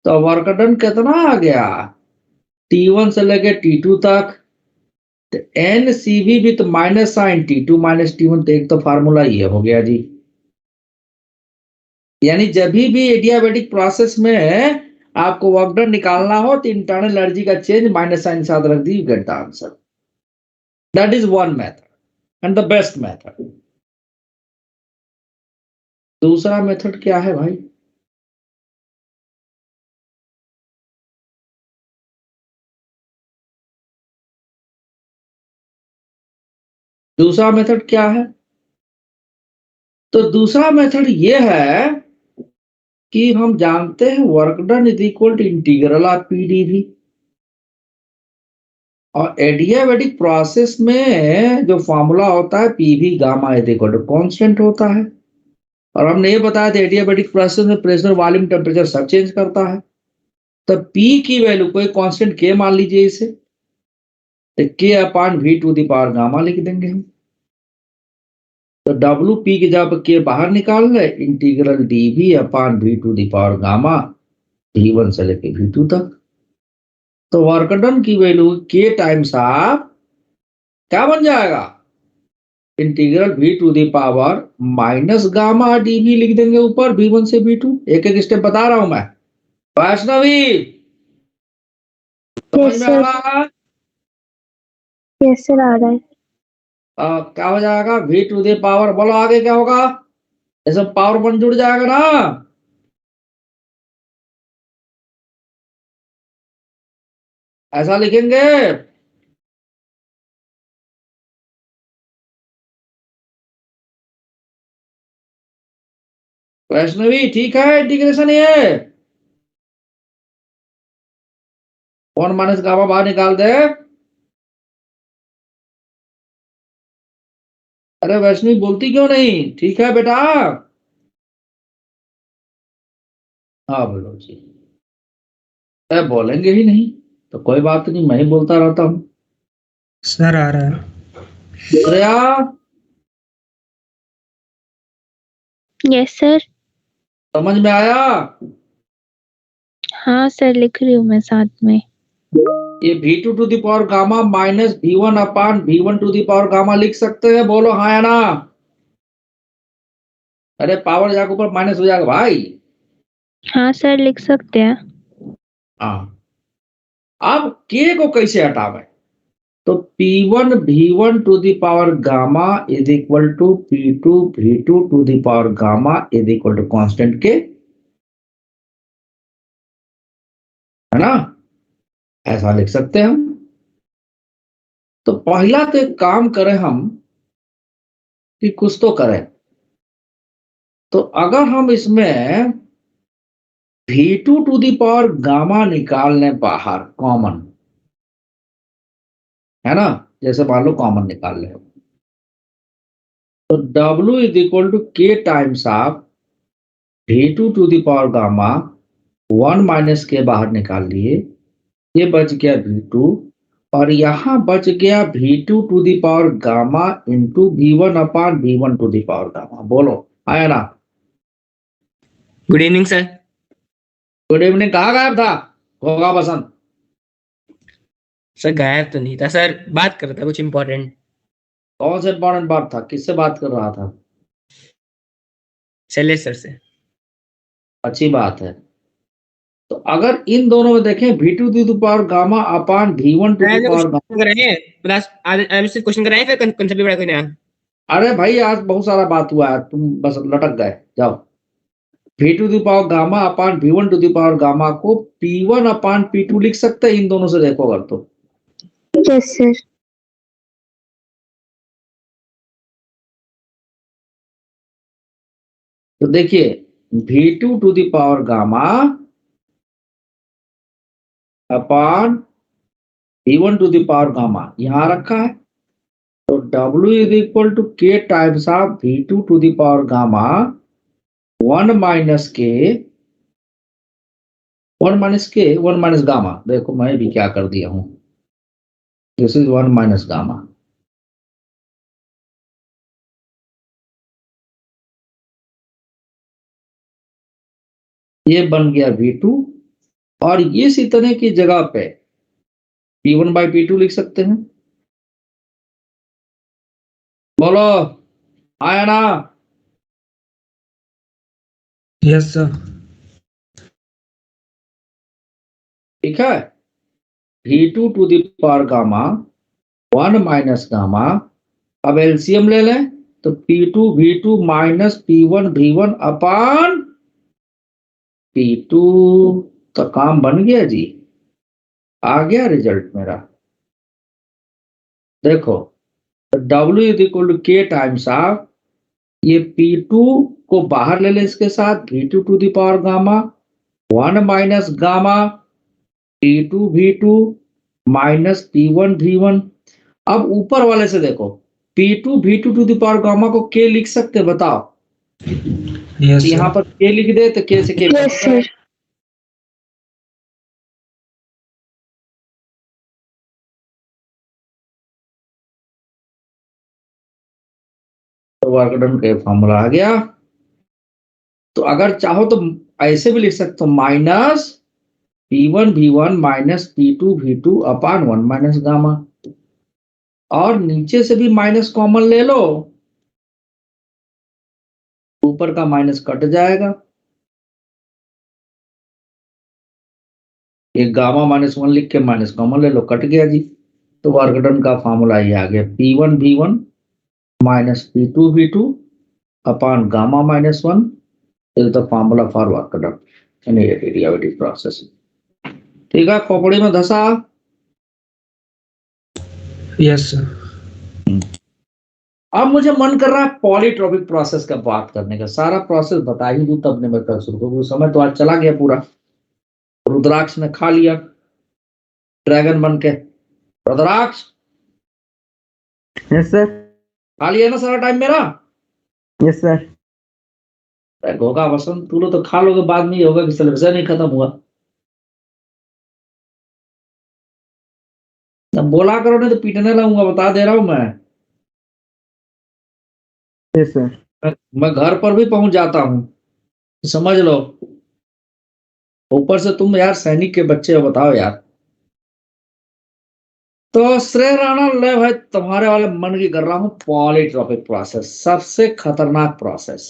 तो वर्क डन कितना आ गया, T1 से लेके T2 तक। तो N C V with minus sign T2 minus T1, तो एक तो फार्मूला ये हो गया जी। यानी जब भी एडियाबेटिक प्रोसेस में आपको वर्क डन निकालना हो तो इंटरनल एनर्जी का चेंज माइनस साइन साथ रख दी, you get the answer. That is one method and the best method. दूसरा मेथड क्या है भाई? दूसरा मेथड क्या है? तो दूसरा मेथड ये है कि हम जानते हैं work done is equal to integral of P D V, और एडियाबेटिक प्रोसेस में जो फॉर्मूला होता है P V gamma is equal to constant होता है। और हमने ये बताया था एडियाबेटिक प्रोसेस में प्रेशर, वॉल्यूम, टेम्परेचर सब चेंज करता है। तो पी की वैल्यू कोई कांस्टेंट के मान लीजिए इसे, तो K upon V to the power gamma लिख देंगे हम। तो डब्ल्यू पी की जगह के बाहर निकाल रहे, integral d V upon V to the power gamma V1 से लेके V2 तक। तो वर्क डन की वैल्यू के टाइम्स आप क्या बन जाएगा, integral V to the power minus gamma dV लिख देंगे ऊपर, V1 से V2। एक एक स्टेप बता रहा हूं मैं। वैष्णवी समझ में आ रहा है? यस सर, आ रहा है। क्या हो जाएगा, V टू द पावर, बोलो आगे क्या होगा, ऐसा पावर 1 जुड़ जाएगा ना। ऐसा लिखेंगे। वैष्णवी ठीक है, इंटीग्रेशन ये 1 माइनस गामा बाहर निकाल दे। अरे वैष्णवी बोलती क्यों नहीं? ठीक है बेटा। हाँ बोलो जी। अरे बोलेंगे ही नहीं तो कोई बात नहीं, मैं ही बोलता रहता हूँ। सर आ रहा है। Shreya yes sir. समझ में आया? हाँ सर, लिख रही हूँ मैं साथ में। ये V2 to the power gamma minus V1 upon V1 to the power gamma लिख सकते हैं, बोलो हाँ या ना। अरे पावर जाके ऊपर माइनस हो जाएगा भाई। हाँ सर, लिख सकते हैं। हाँ, अब K को कैसे हटावे, तो P1 V1 to the power gamma is equal to P2 V2 to the power gamma is equal to constant K, है ना। ऐसा लिख सकते हैं हम। तो पहला तो एक काम करें हम कि कुछ तो करें। तो अगर हम इसमें V2 to the power gamma निकाल लें बाहर, कॉमन, है ना, जैसे मान लो कॉमन निकाल लें, तो W is equal to K times of V2 to the power gamma 1 minus के बाहर निकाल लिए, ये बच गया V2, और यहां बच गया V2 to the power gamma into V1 upon V1 to the power gamma. बोलो आया ना। Good evening sir. Good evening. कहाँ गायब था होगा बसंत? सर गायब तो नहीं था सर, बात कर रहा था कुछ इम्पोर्टेंट। कौन सा इंपॉर्टेंट बात था, किससे बात कर रहा था? शैलेश सर से। अच्छी बात है। तो अगर इन दोनों में देखें V2 to the power gamma upon V1 to the power gamma, question कराए फिर कंसेप्ट भी बड़ा कोई नया। अरे भाई आज बहुत सारा बात हुआ है, तुम बस लटक गए। जाओ, V2 to the power gamma upon V1 to the power gamma को P1 अपॉन P2 लिख सकते हैं इन दोनों से, देखो अगर तो। Yes sir. तो देखिए V2 to the power gamma upon V1 to the power gamma यहां रखा है, तो W is equal to K times of V2 to the power gamma 1 minus K 1 minus gamma. देखो मैं भी क्या कर दिया हूं, दिस इज 1 माइनस गामा। ये बन गया V2 और इस इतने की जगह पे P1 बाई P2 लिख सकते हैं। बोलो आया ना? Yes sir. ठीक है, V2 to the power gamma 1 minus gamma. अब एलसीएम ले लें तो P2 V2 minus P1 V1 अपान P2। तो काम बन गया जी, आ गया रिजल्ट मेरा। देखो W is equal to K times of, ये P2 को बाहर ले लें इसके साथ, V2 to the power gamma 1 minus gamma P2 V2 minus P1 V1। अब ऊपर वाले से देखो P2 V2 to the power gamma को K लिख सकते, बताओ? यस यहाँ पर K लिख दे तो K से K yes sir. Work done का फॉर्मूला आ गया। तो अगर चाहो तो ऐसे भी लिख सकते हो, minus P1 V1 minus P2 V2 अपान 1 माइनस गामा, और नीचे से भी माइनस कॉमन ले लो, ऊपर का माइनस कट जाएगा, एक गामा माइनस 1 लिख के माइनस कॉमन ले लो, कट गया जी। तो वर्क डन का फॉर्मूला ये आ गया, P1 V1 minus P2 V2 upon gamma minus 1 is the formula for work done in additive process. ठीक है, खोपड़ी में धसा। Yes sir. अब मुझे मन कर रहा है पॉलीट्रोपिक प्रोसेस का बात करने का, सारा प्रोसेस बता ही दूं तब ने मैं कल शुरू करूं। समय तो आज चला गया पूरा, रुद्राक्ष ने खा लिया ड्रैगन बन के। रुद्राक्ष यस सर। खा लिया ना सारा टाइम मेरा? Yes sir. होगा वसंत, तू लोग तो खा लोगे, बाद में ये होगा कि सिलेबस नहीं खत्म हुआ। अब बोला करो नहीं तो पीटने लगूंगा, बता दे रहा हूं मैं। Yes sir. मैं घर पर भी पहुंच जाता हूं, समझ लो। ऊपर से तुम यार सैनिक के बच्चे हो, बताओ यार। तो श्रेय राणा ले भाई, तुम्हारे वाले मन की कर रहा हूं पॉलीट्रोपिक प्रोसेस, सबसे खतरनाक प्रोसेस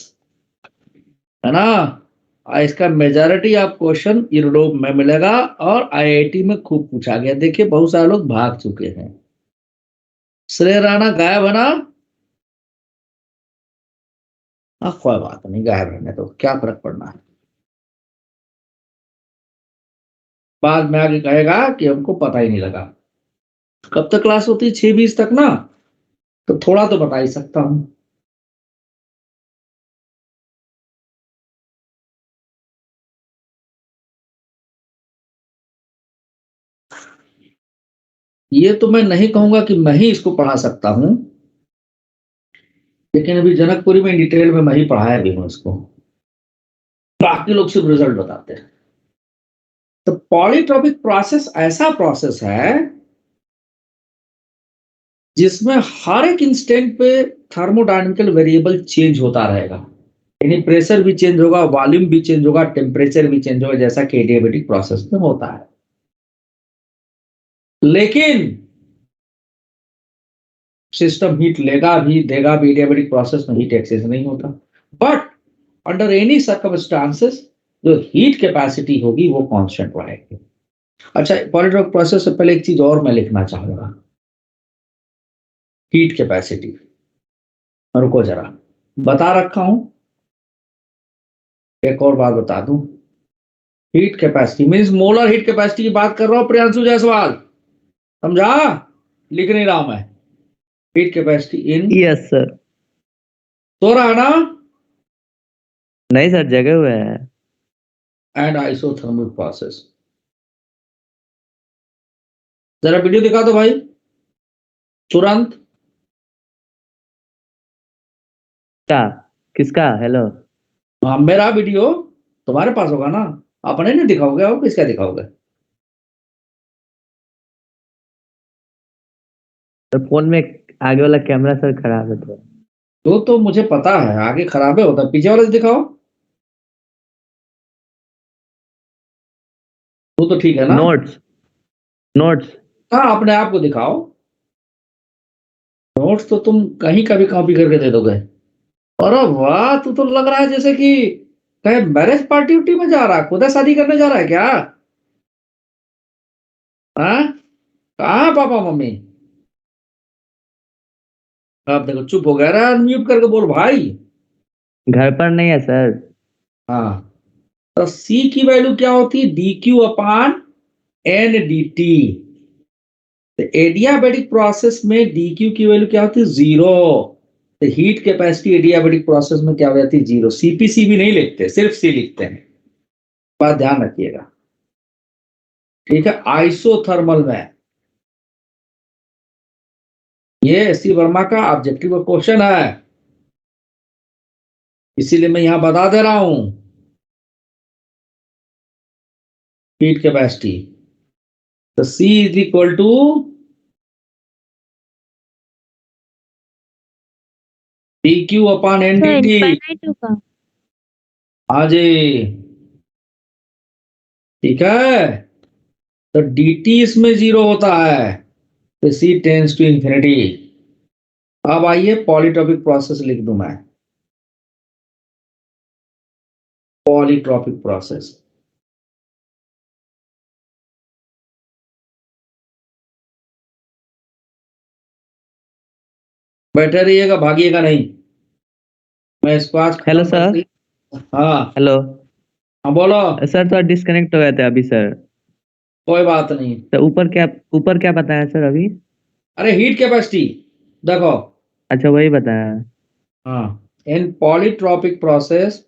है ना। इसका मेजॉरिटी ऑफ क्वेश्चन यूरोप में मिलेगा और आईआईटी में खूब पूछा गया। देखिए बहुत सारे लोग भाग चुके हैं। श्रेय राणा गायब है ना? कोई बात नहीं, गायब रहने तो क्या फर्क पड़ना है। बाद में आगे कहेगा कि हमको पता ही नहीं लगा। कब तक क्लास होती है? 6:20 तक ना, तो थोड़ा तो बता ही सकता हूं। ये तो मैं नहीं कहूंगा कि मैं ही इसको पढ़ा सकता हूं, लेकिन अभी जनकपुरी में डिटेल में मैं ही पढ़ाया भी हूं इसको, बाकी लोग सिर्फ रिजल्ट बताते हैं। तो पॉलीट्रोपिक प्रोसेस ऐसा प्रोसेस है जिसमें हर एक इंस्टेंट पे थर्मोडायनेमिकल वेरिएबल चेंज होता रहेगा, यानी प्रेशर भी चेंज होगा, वॉल्यूम भी चेंज होगा, टेम्परेचर भी चेंज होगा, जैसा कि एडियाबैटिक प्रोसेस में होता है। लेकिन सिस्टम हीट लेगा भी देगा भी, एडियाबैटिक प्रोसेस में हीट एक्सेस नहीं होता। बट अंडर एनी सर्कमस्टांसेस जो हीट कैपेसिटी होगी वो कांस्टेंट रहेगी। अच्छा, पॉलीट्रोपिक प्रोसेस से पहले एक चीज और मैं लिखना चाहूंगा, हीट कैपेसिटी। रुको जरा, बता रखा हूं, एक और बात बता दूं। Heat capacity means molar heat capacity की बात कर रहा हूं प्रियांशु जायसवाल, समझा? लिख नहीं रहा हूं मैं। Heat capacity in, yes sir. तो रहा ना? नहीं सर, जगे हुए हैं। And isothermal process. जरा वीडियो दिखा दो भाई तुरंत। क्या? किसका? हेलो। हाँ, मेरा वीडियो तुम्हारे पास होगा ना, अपने नहीं दिखाओगे और किसका दिखाओगे? तो फोन में आगे वाला कैमरा सर खराब है तो मुझे पता है आगे खराबे होता है, पीछे वाला से दिखाओ। तो ठीक है ना? नोट्स नोट्स हाँ, अपने आप को दिखाओ। नोट्स तो तुम कहीं का भी कॉपी करके दे दोगे। अरे वाह, तू तो लग रहा है जैसे कि कहीं मैरिज पार्टी उटी में जा रहा है, खुदा शादी करने जा रहा है क्या? हाँ, कहाँ पापा मम्मी? अब देखो चुप हो गया रे, अनम्यूट करके बोल भाई। घर पर नहीं है सर। हाँ, तो सी की वैल्यू क्या होती है? डी क्यू अपान एन डी टी। तो एडियाबेटिक प्रोसेस में डी क्यू की वैल्यू क्या होती है? 0। तो हीट कैपेसिटी एडियाबेटिक प्रोसेस में क्या हो जाती है? 0। सीपीसी भी नहीं लिखते, सिर्फ सी लिखते हैं, बात ध्यान रखिएगा। ठीक है, आइसोथर्मल में ये एससी वर्मा का ऑब्जेक्टिव क्वेश्चन है, इसीलिए मैं यहां बता दे रहा हूं। हीट कैपेसिटी तो C is equal to d Q upon n D T. Infinite होगा। हाँ जी, ठीक है। तो dt इसमें 0 होता है, तो C टेंस टू इंफिनिटी। अब आइए पॉलीट्रॉपिक प्रोसेस लिख दूं मैं, पॉलीट्रॉपिक प्रोसेस। बैठे रहिएगा, भागिएगा नहीं। मैं इसको आज हेलो खत्म सर। करती। हाँ हेलो हाँ, बोलो। सर, थोड़ा डिस्कनेक्ट हो गए थे अभी सर। कोई बात नहीं। तो ऊपर क्या बताया सर अभी? अरे हीट कैपेसिटी देखो। अच्छा, वही बताया। हाँ, in polytropic process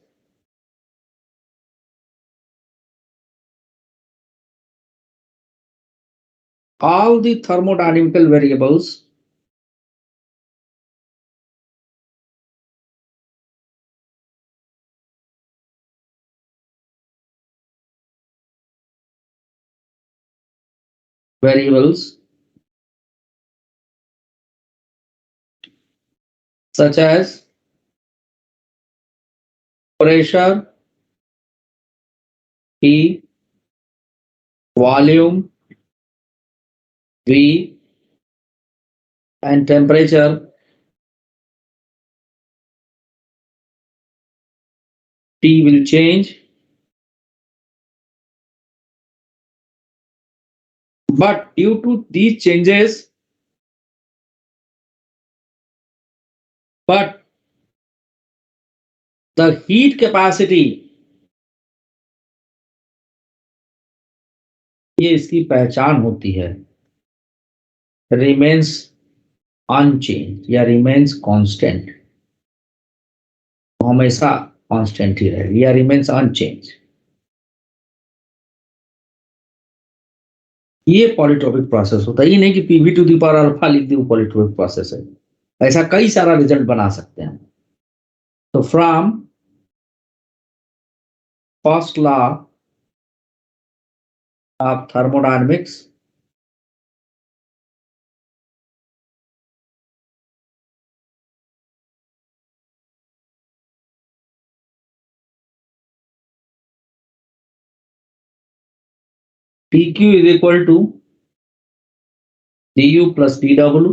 all the thermodynamical variables such as pressure, P, volume, V, and temperature, T will change, but due to these changes, but the heat capacity, ये इसकी पहचान होती है, remains unchanged या remains constant, हमेशा constant ही रहेगी या रिमेन्स अनचेंज। ये पॉलीट्रॉपिक प्रोसेस होता है। ये नहीं कि PV to the power alpha लिख दी वो पॉलीट्रॉपिक प्रोसेस है, ऐसा कई सारा रिजल्ट बना सकते हैं। तो from first law of thermodynamics, PQ is equal to DU plus DW।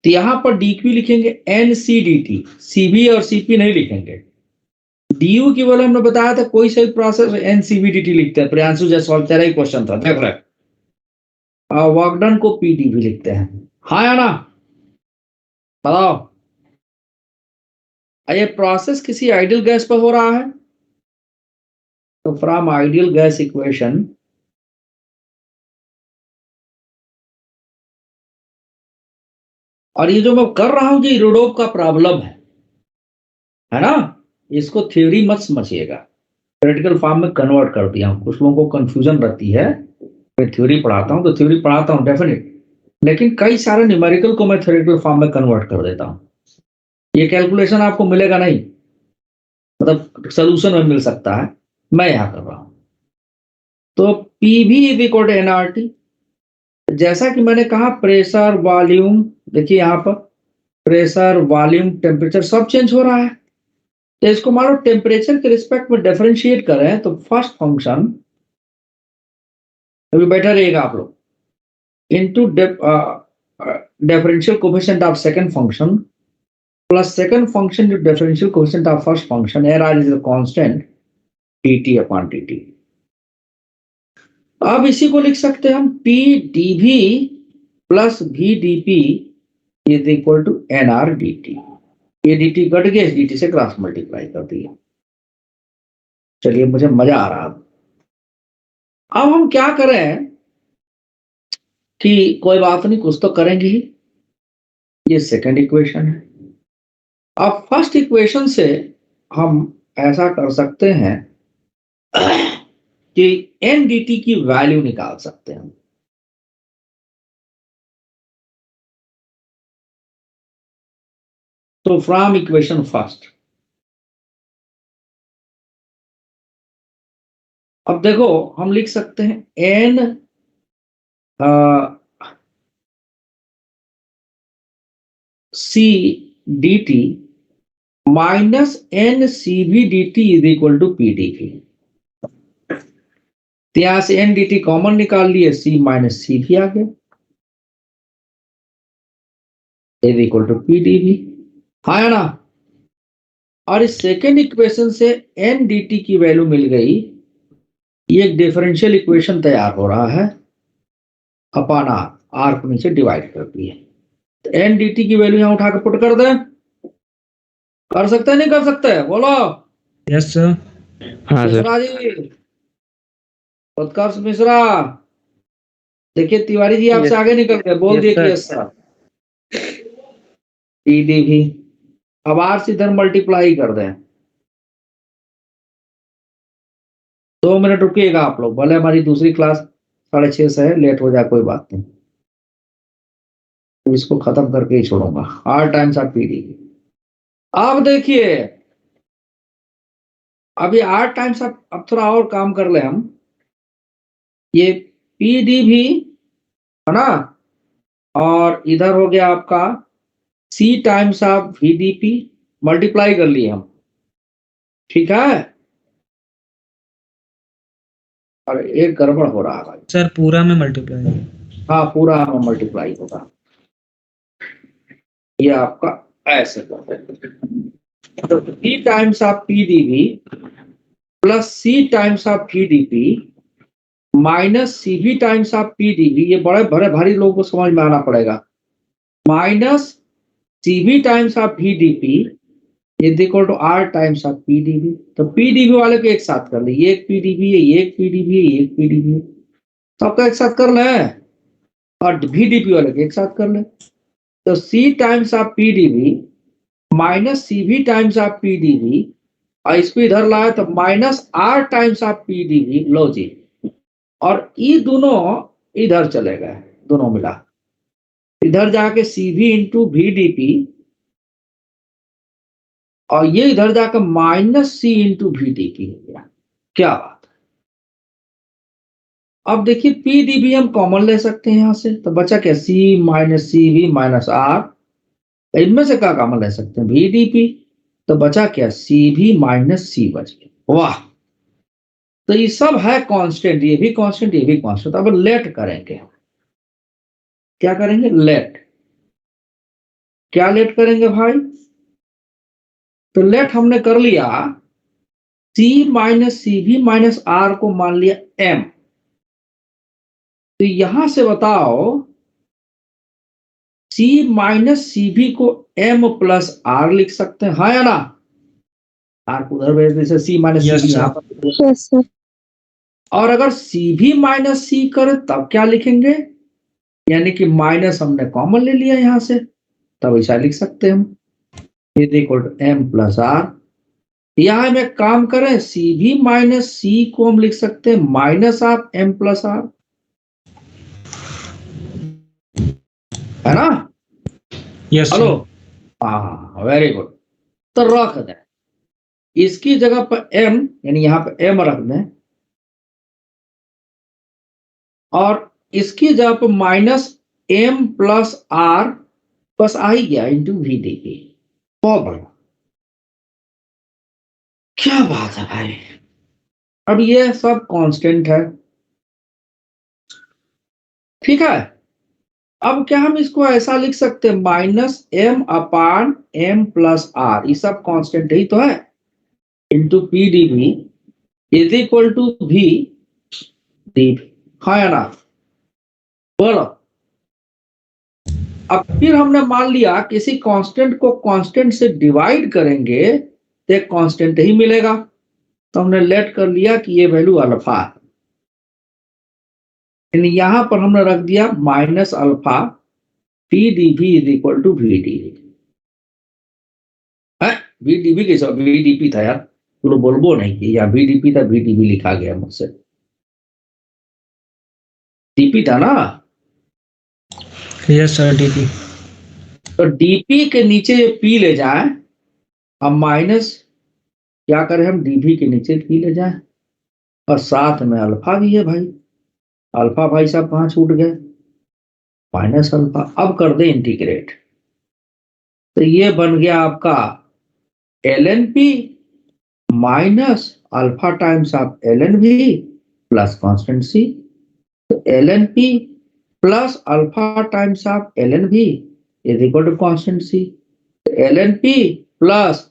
तो यहां पर DQ लिखेंगे NCDT, CB और CP नहीं लिखेंगे। DU की वैल्यू हमने बताया था, कोई सही प्रोसेस NCBDT लिखते हैं। प्रियांशु जायसवाल, तेरा ही क्वेश्चन था, देख रहे। वर्क डन को PDV लिखते हैं। हाँ या ना, बताओ। ये प्रोसेस किसी आइडियल गैस पर हो रहा है, तो फ्रॉम आइडियल गैस इक्वेशन और ये जो मैं कर रहा हूं ये रोडोप का प्रॉब्लम है ना? इसको थ्योरी मत समझिएगा, प्रैक्टिकल फॉर्म में कन्वर्ट कर दिया हूँ। कुछ लोगों को कंफ्यूजन रहती है, मैं थ्योरी पढ़ाता हूँ तो थ्योरी पढ़ाता हूँ डेफिनेट, लेकिन कई सारे न्यूमेरिकल को मैं थ्योरेटिकल फॉर्म में कन्वर्ट कर देता हूँ। ये कैलकुलेशन आपको मिलेगा नहीं, मतलब सोल्यूशन में मिल सकता है, मैं यहाँ कर रहा हूँ। तो PV is equal to NRT. जैसा कि मैंने कहा प्रेशर वॉल्यूम, देखिए यहाँ पर प्रेशर वॉल्यूम टेम्परेचर सब चेंज हो रहा है। तो इसको मान लो टेम्परेचर के रिस्पेक्ट में डिफरेंशिएट करें तो फर्स्ट फंक्शन अभी बैठा रहेगा आप लोग, into differential coefficient of second function plus second function जो differential coefficient of first function, R is a constant dt upon dt। अब इसी को लिख सकते हैं हम P dV plus V dP is equal to nR dt। ये dt cut गया, इस dt से क्रॉस मल्टीप्लाई कर दिया। चलिए मुझे मजा आ रहा। अब हम क्या करें कि कोई बात नहीं, कुछ तो करेंगे ही। ये सेकंड इक्वेशन है। अब फर्स्ट इक्वेशन से हम ऐसा कर सकते हैं कि एन dt की वैल्यू निकाल सकते हैं। तो फ्रॉम इक्वेशन फर्स्ट, अब देखो हम लिख सकते हैं N C d T minus n C V D T is equal to P d V. तो यहां से एन डी टी कॉमन निकाल लिए, सी माइनस सी भी आ गया is equal to P d V. हाँ ना। और इस सेकेंड इक्वेशन से एन डी टी की वैल्यू मिल गई। ये एक डिफरेंशियल इक्वेशन तैयार हो रहा है अपॉन आर, आर को नीचे डिवाइड कर दिए। तो एन डी टी की वैल्यू यहां उठा के पुट कर दें, कर सकते हैं नहीं कर सकते? बोलो। Yes sir. हाँ सर। मिश्रा जी, उत्कर्ष मिश्रा, देखिए तिवारी जी आपसे आगे निकल गए, बोल दिए कि यस सर। डी भी अब आर से इधर मल्टीप्लाई कर दें। 2 मिनट रुकिएगा आप लोग, भले हमारी दूसरी क्लास 6:30 से है, लेट हो जाए कोई बात नहीं, तो इसको खत्म करके ही छोड़ूंगा। R times of P d. अब देखिए अभी आर टाइम्स ऑफ, अब थोड़ा और काम कर ले हम। ये पी डी भी है ना, और इधर हो गया आपका C times of V D P, multiply कर लिए हम, ठीक है। और एक गड़बड़ हो रहा है भाई सर, पूरा में मल्टीप्लाई। हाँ पूरा में मल्टीप्लाई होगा, ये आपका ऐसे तो C times of P D V plus C times of P D P minus C B times of P D V. ये बड़े बड़े भारी लोगों को समझ में आना पड़ेगा। Minus C B times of P D P is equal to R times of P D B. तो पी डी बी वाले को एक साथ कर ले, ये एक पी डी बी है, ये एक पी डी बी है, ये एक पी डी बी है, सबका एक साथ कर ले। और वी डी पी वाले को एक साथ कर ले। तो C times of P D B minus C V times of P D B, और इसको इधर लाए तो minus R times of P D B. लो जी, और ये दोनों इधर चले गए, दोनों मिला इधर जाके C V into V D P, और ये इधर जाकर minus C into V D P हो गया। क्या बात है। अब देखिए पी डी बी हम कॉमन ले सकते हैं यहां से, तो बचा क्या, C minus C V minus R. इनमें से क्या कॉमन ले सकते हैं, वी डी पी, तो बचा क्या, सी वी माइनस सी बच गया। वाह, तो ये सब है कांस्टेंट, ये भी कांस्टेंट, ये भी कांस्टेंट। अब लेट करेंगे, क्या करेंगे, लेट। क्या लेट करेंगे भाई, तो लेट हमने कर लिया C minus C V minus R को मान लिया M। तो यहां से बताओ C माइनस सी वी को M प्लस आर लिख सकते हैं, हाँ या ना। आर को उधर भेज दे, C माइनस सी वी यहां पर। और अगर सी भी माइनस सी करे तब क्या लिखेंगे, यानी कि माइनस हमने कॉमन ले लिया यहां से, तब ऐसा लिख सकते हैं हम is equal to M plus R. यहां हम एक काम करें, सी भी माइनस सी को हम लिख सकते हैं minus of M plus R, है ना? यस हेलो, हाँ वेरी गुड। तो रख दें, इसकी जगह पर m, यानी यहाँ पे m रख दें, और इसकी जगह पर माइनस m प्लस आर बस आ ही गया इंटू वी डी पी। बहुत बढ़िया, क्या बात है भाई। अब ये सब कांस्टेंट है, ठीक है। अब क्या हम इसको ऐसा लिख सकते हैं, minus M upon M plus R, ये सब कांस्टेंट ही तो है, into P d V is equal to V d, हाँ या ना? बोलो। अब फिर हमने मान लिया किसी कांस्टेंट को कांस्टेंट से डिवाइड करेंगे तो एक कांस्टेंट ही मिलेगा, तो हमने लेट कर लिया कि ये वैल्यू अल्फा है, यानी यहां पर हमने रख दिया minus alpha P d V is equal to V d है। वी डी वी कैसा, वी डी पी था यार, तुम लोग बोलबो नहीं कि या वी डी पी था, वी डी वी लिखा गया मुझसे, डीपी था ना? Yes sir, dP. तो डीपी के नीचे ये पी ले जाए, हम माइनस क्या करें, हम डीपी के नीचे पी ले जाए, और साथ में अल्फा भी है भाई, अल्फा भाई साहब कहाँ छूट गए, माइनस अल्फा। अब कर दे इंटीग्रेट, तो ये बन गया आपका L N P minus alpha times of L N V plus constant C, तो L N P plus alpha times of L N V is equal to constant C, L N P plus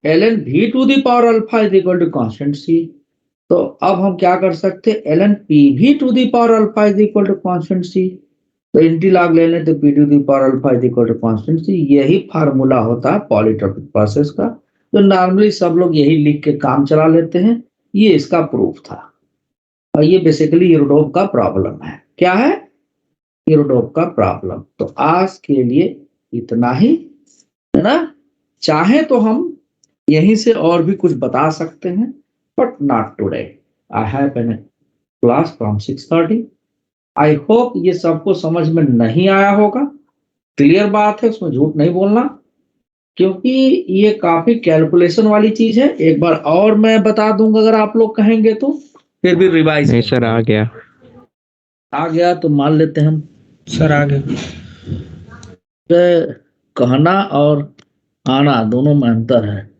L N V to the power alpha is equal to constant C. तो अब हम क्या कर सकते हैं, L N P V to the power alpha is equal to constant C, तो इंटीलॉग ले लें तो P to the power alpha is equal to constant C. यही फार्मूला होता है पॉलीट्रॉपिक प्रोसेस का, तो नॉर्मली सब लोग यही लिख के काम चला लेते हैं। ये इसका प्रूफ था, और ये बेसिकली यूरोडोप का प्रॉब्लम है। क्या है? यूरोडोप का प्रॉब्लम। तो आज के लिए इतना ही, है ना? चाहे तो हम यहीं से और भी कुछ बता सकते हैं, but not today. I have an class from 6:30। I hope ये सबको समझ में नहीं आया होगा, क्लियर बात है, उसमें झूठ नहीं बोलना, क्योंकि ये काफी कैलकुलेशन वाली चीज है। एक बार और मैं बता दूंगा अगर आप लोग कहेंगे तो, फिर भी रिवाइज। नहीं सर, आ गया। आ गया तो मान लेते हैं हम। सर आ गए। कहना और आना दोनों में अंतर है।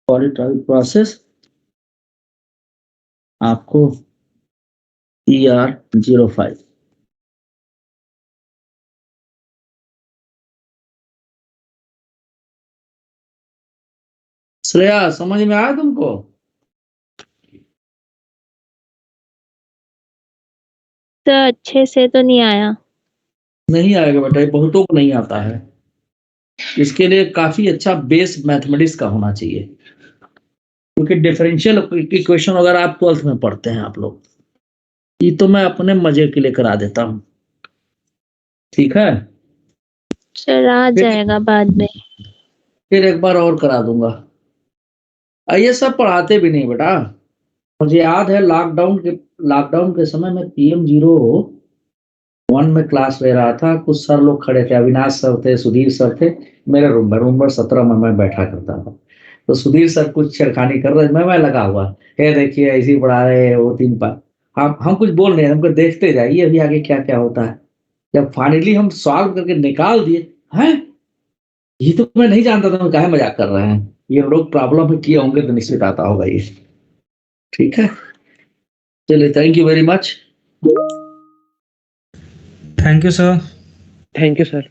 पॉलीट्रॉपिक प्रोसेस आपको ER05 श्रेया समझ में आया तुमको? तो अच्छे से तो नहीं आया। नहीं आएगा बेटा, ये बहुतों को नहीं आता है। इसके लिए काफी अच्छा बेस मैथमेटिक्स का होना चाहिए, क्योंकि डिफरेंशियल इक्वेशन अगर आप 12th में पढ़ते हैं आप लोग, ये तो मैं अपने मजे के लिए करा देता हूँ, ठीक है? सर आ जाएगा बाद में। फिर एक बार और करा दूंगा। ये सब पढ़ाते भी नहीं बेटा। मुझे याद है लॉकडाउन के समय में PM01 में क्लास ले रहा था। कुछ सर लोग खड़े थे, अविनाश सर थे, सुधीर सर थे, मेरे रूम नंबर 17 में मैं बैठा करता था। तो सुधीर सर कुछ छेड़खानी कर रहे, मैं लगा हुआ, हे देखिए ऐसे ही पढ़ा रहे हैं वो 3 पार। हम कुछ बोल रहे हैं, हमको देखते जाइए अभी आगे क्या क्या होता है। जब फाइनली हम सॉल्व करके निकाल दिए, हैं ये तो मैं नहीं जानता था, काहे मजाक कर रहे हैं, ये लोग प्रॉब्लम में किए होंगे तो निश्चित आता होगा ये, ठीक है? चलिए, thank you very much. Thank you sir. Thank you sir.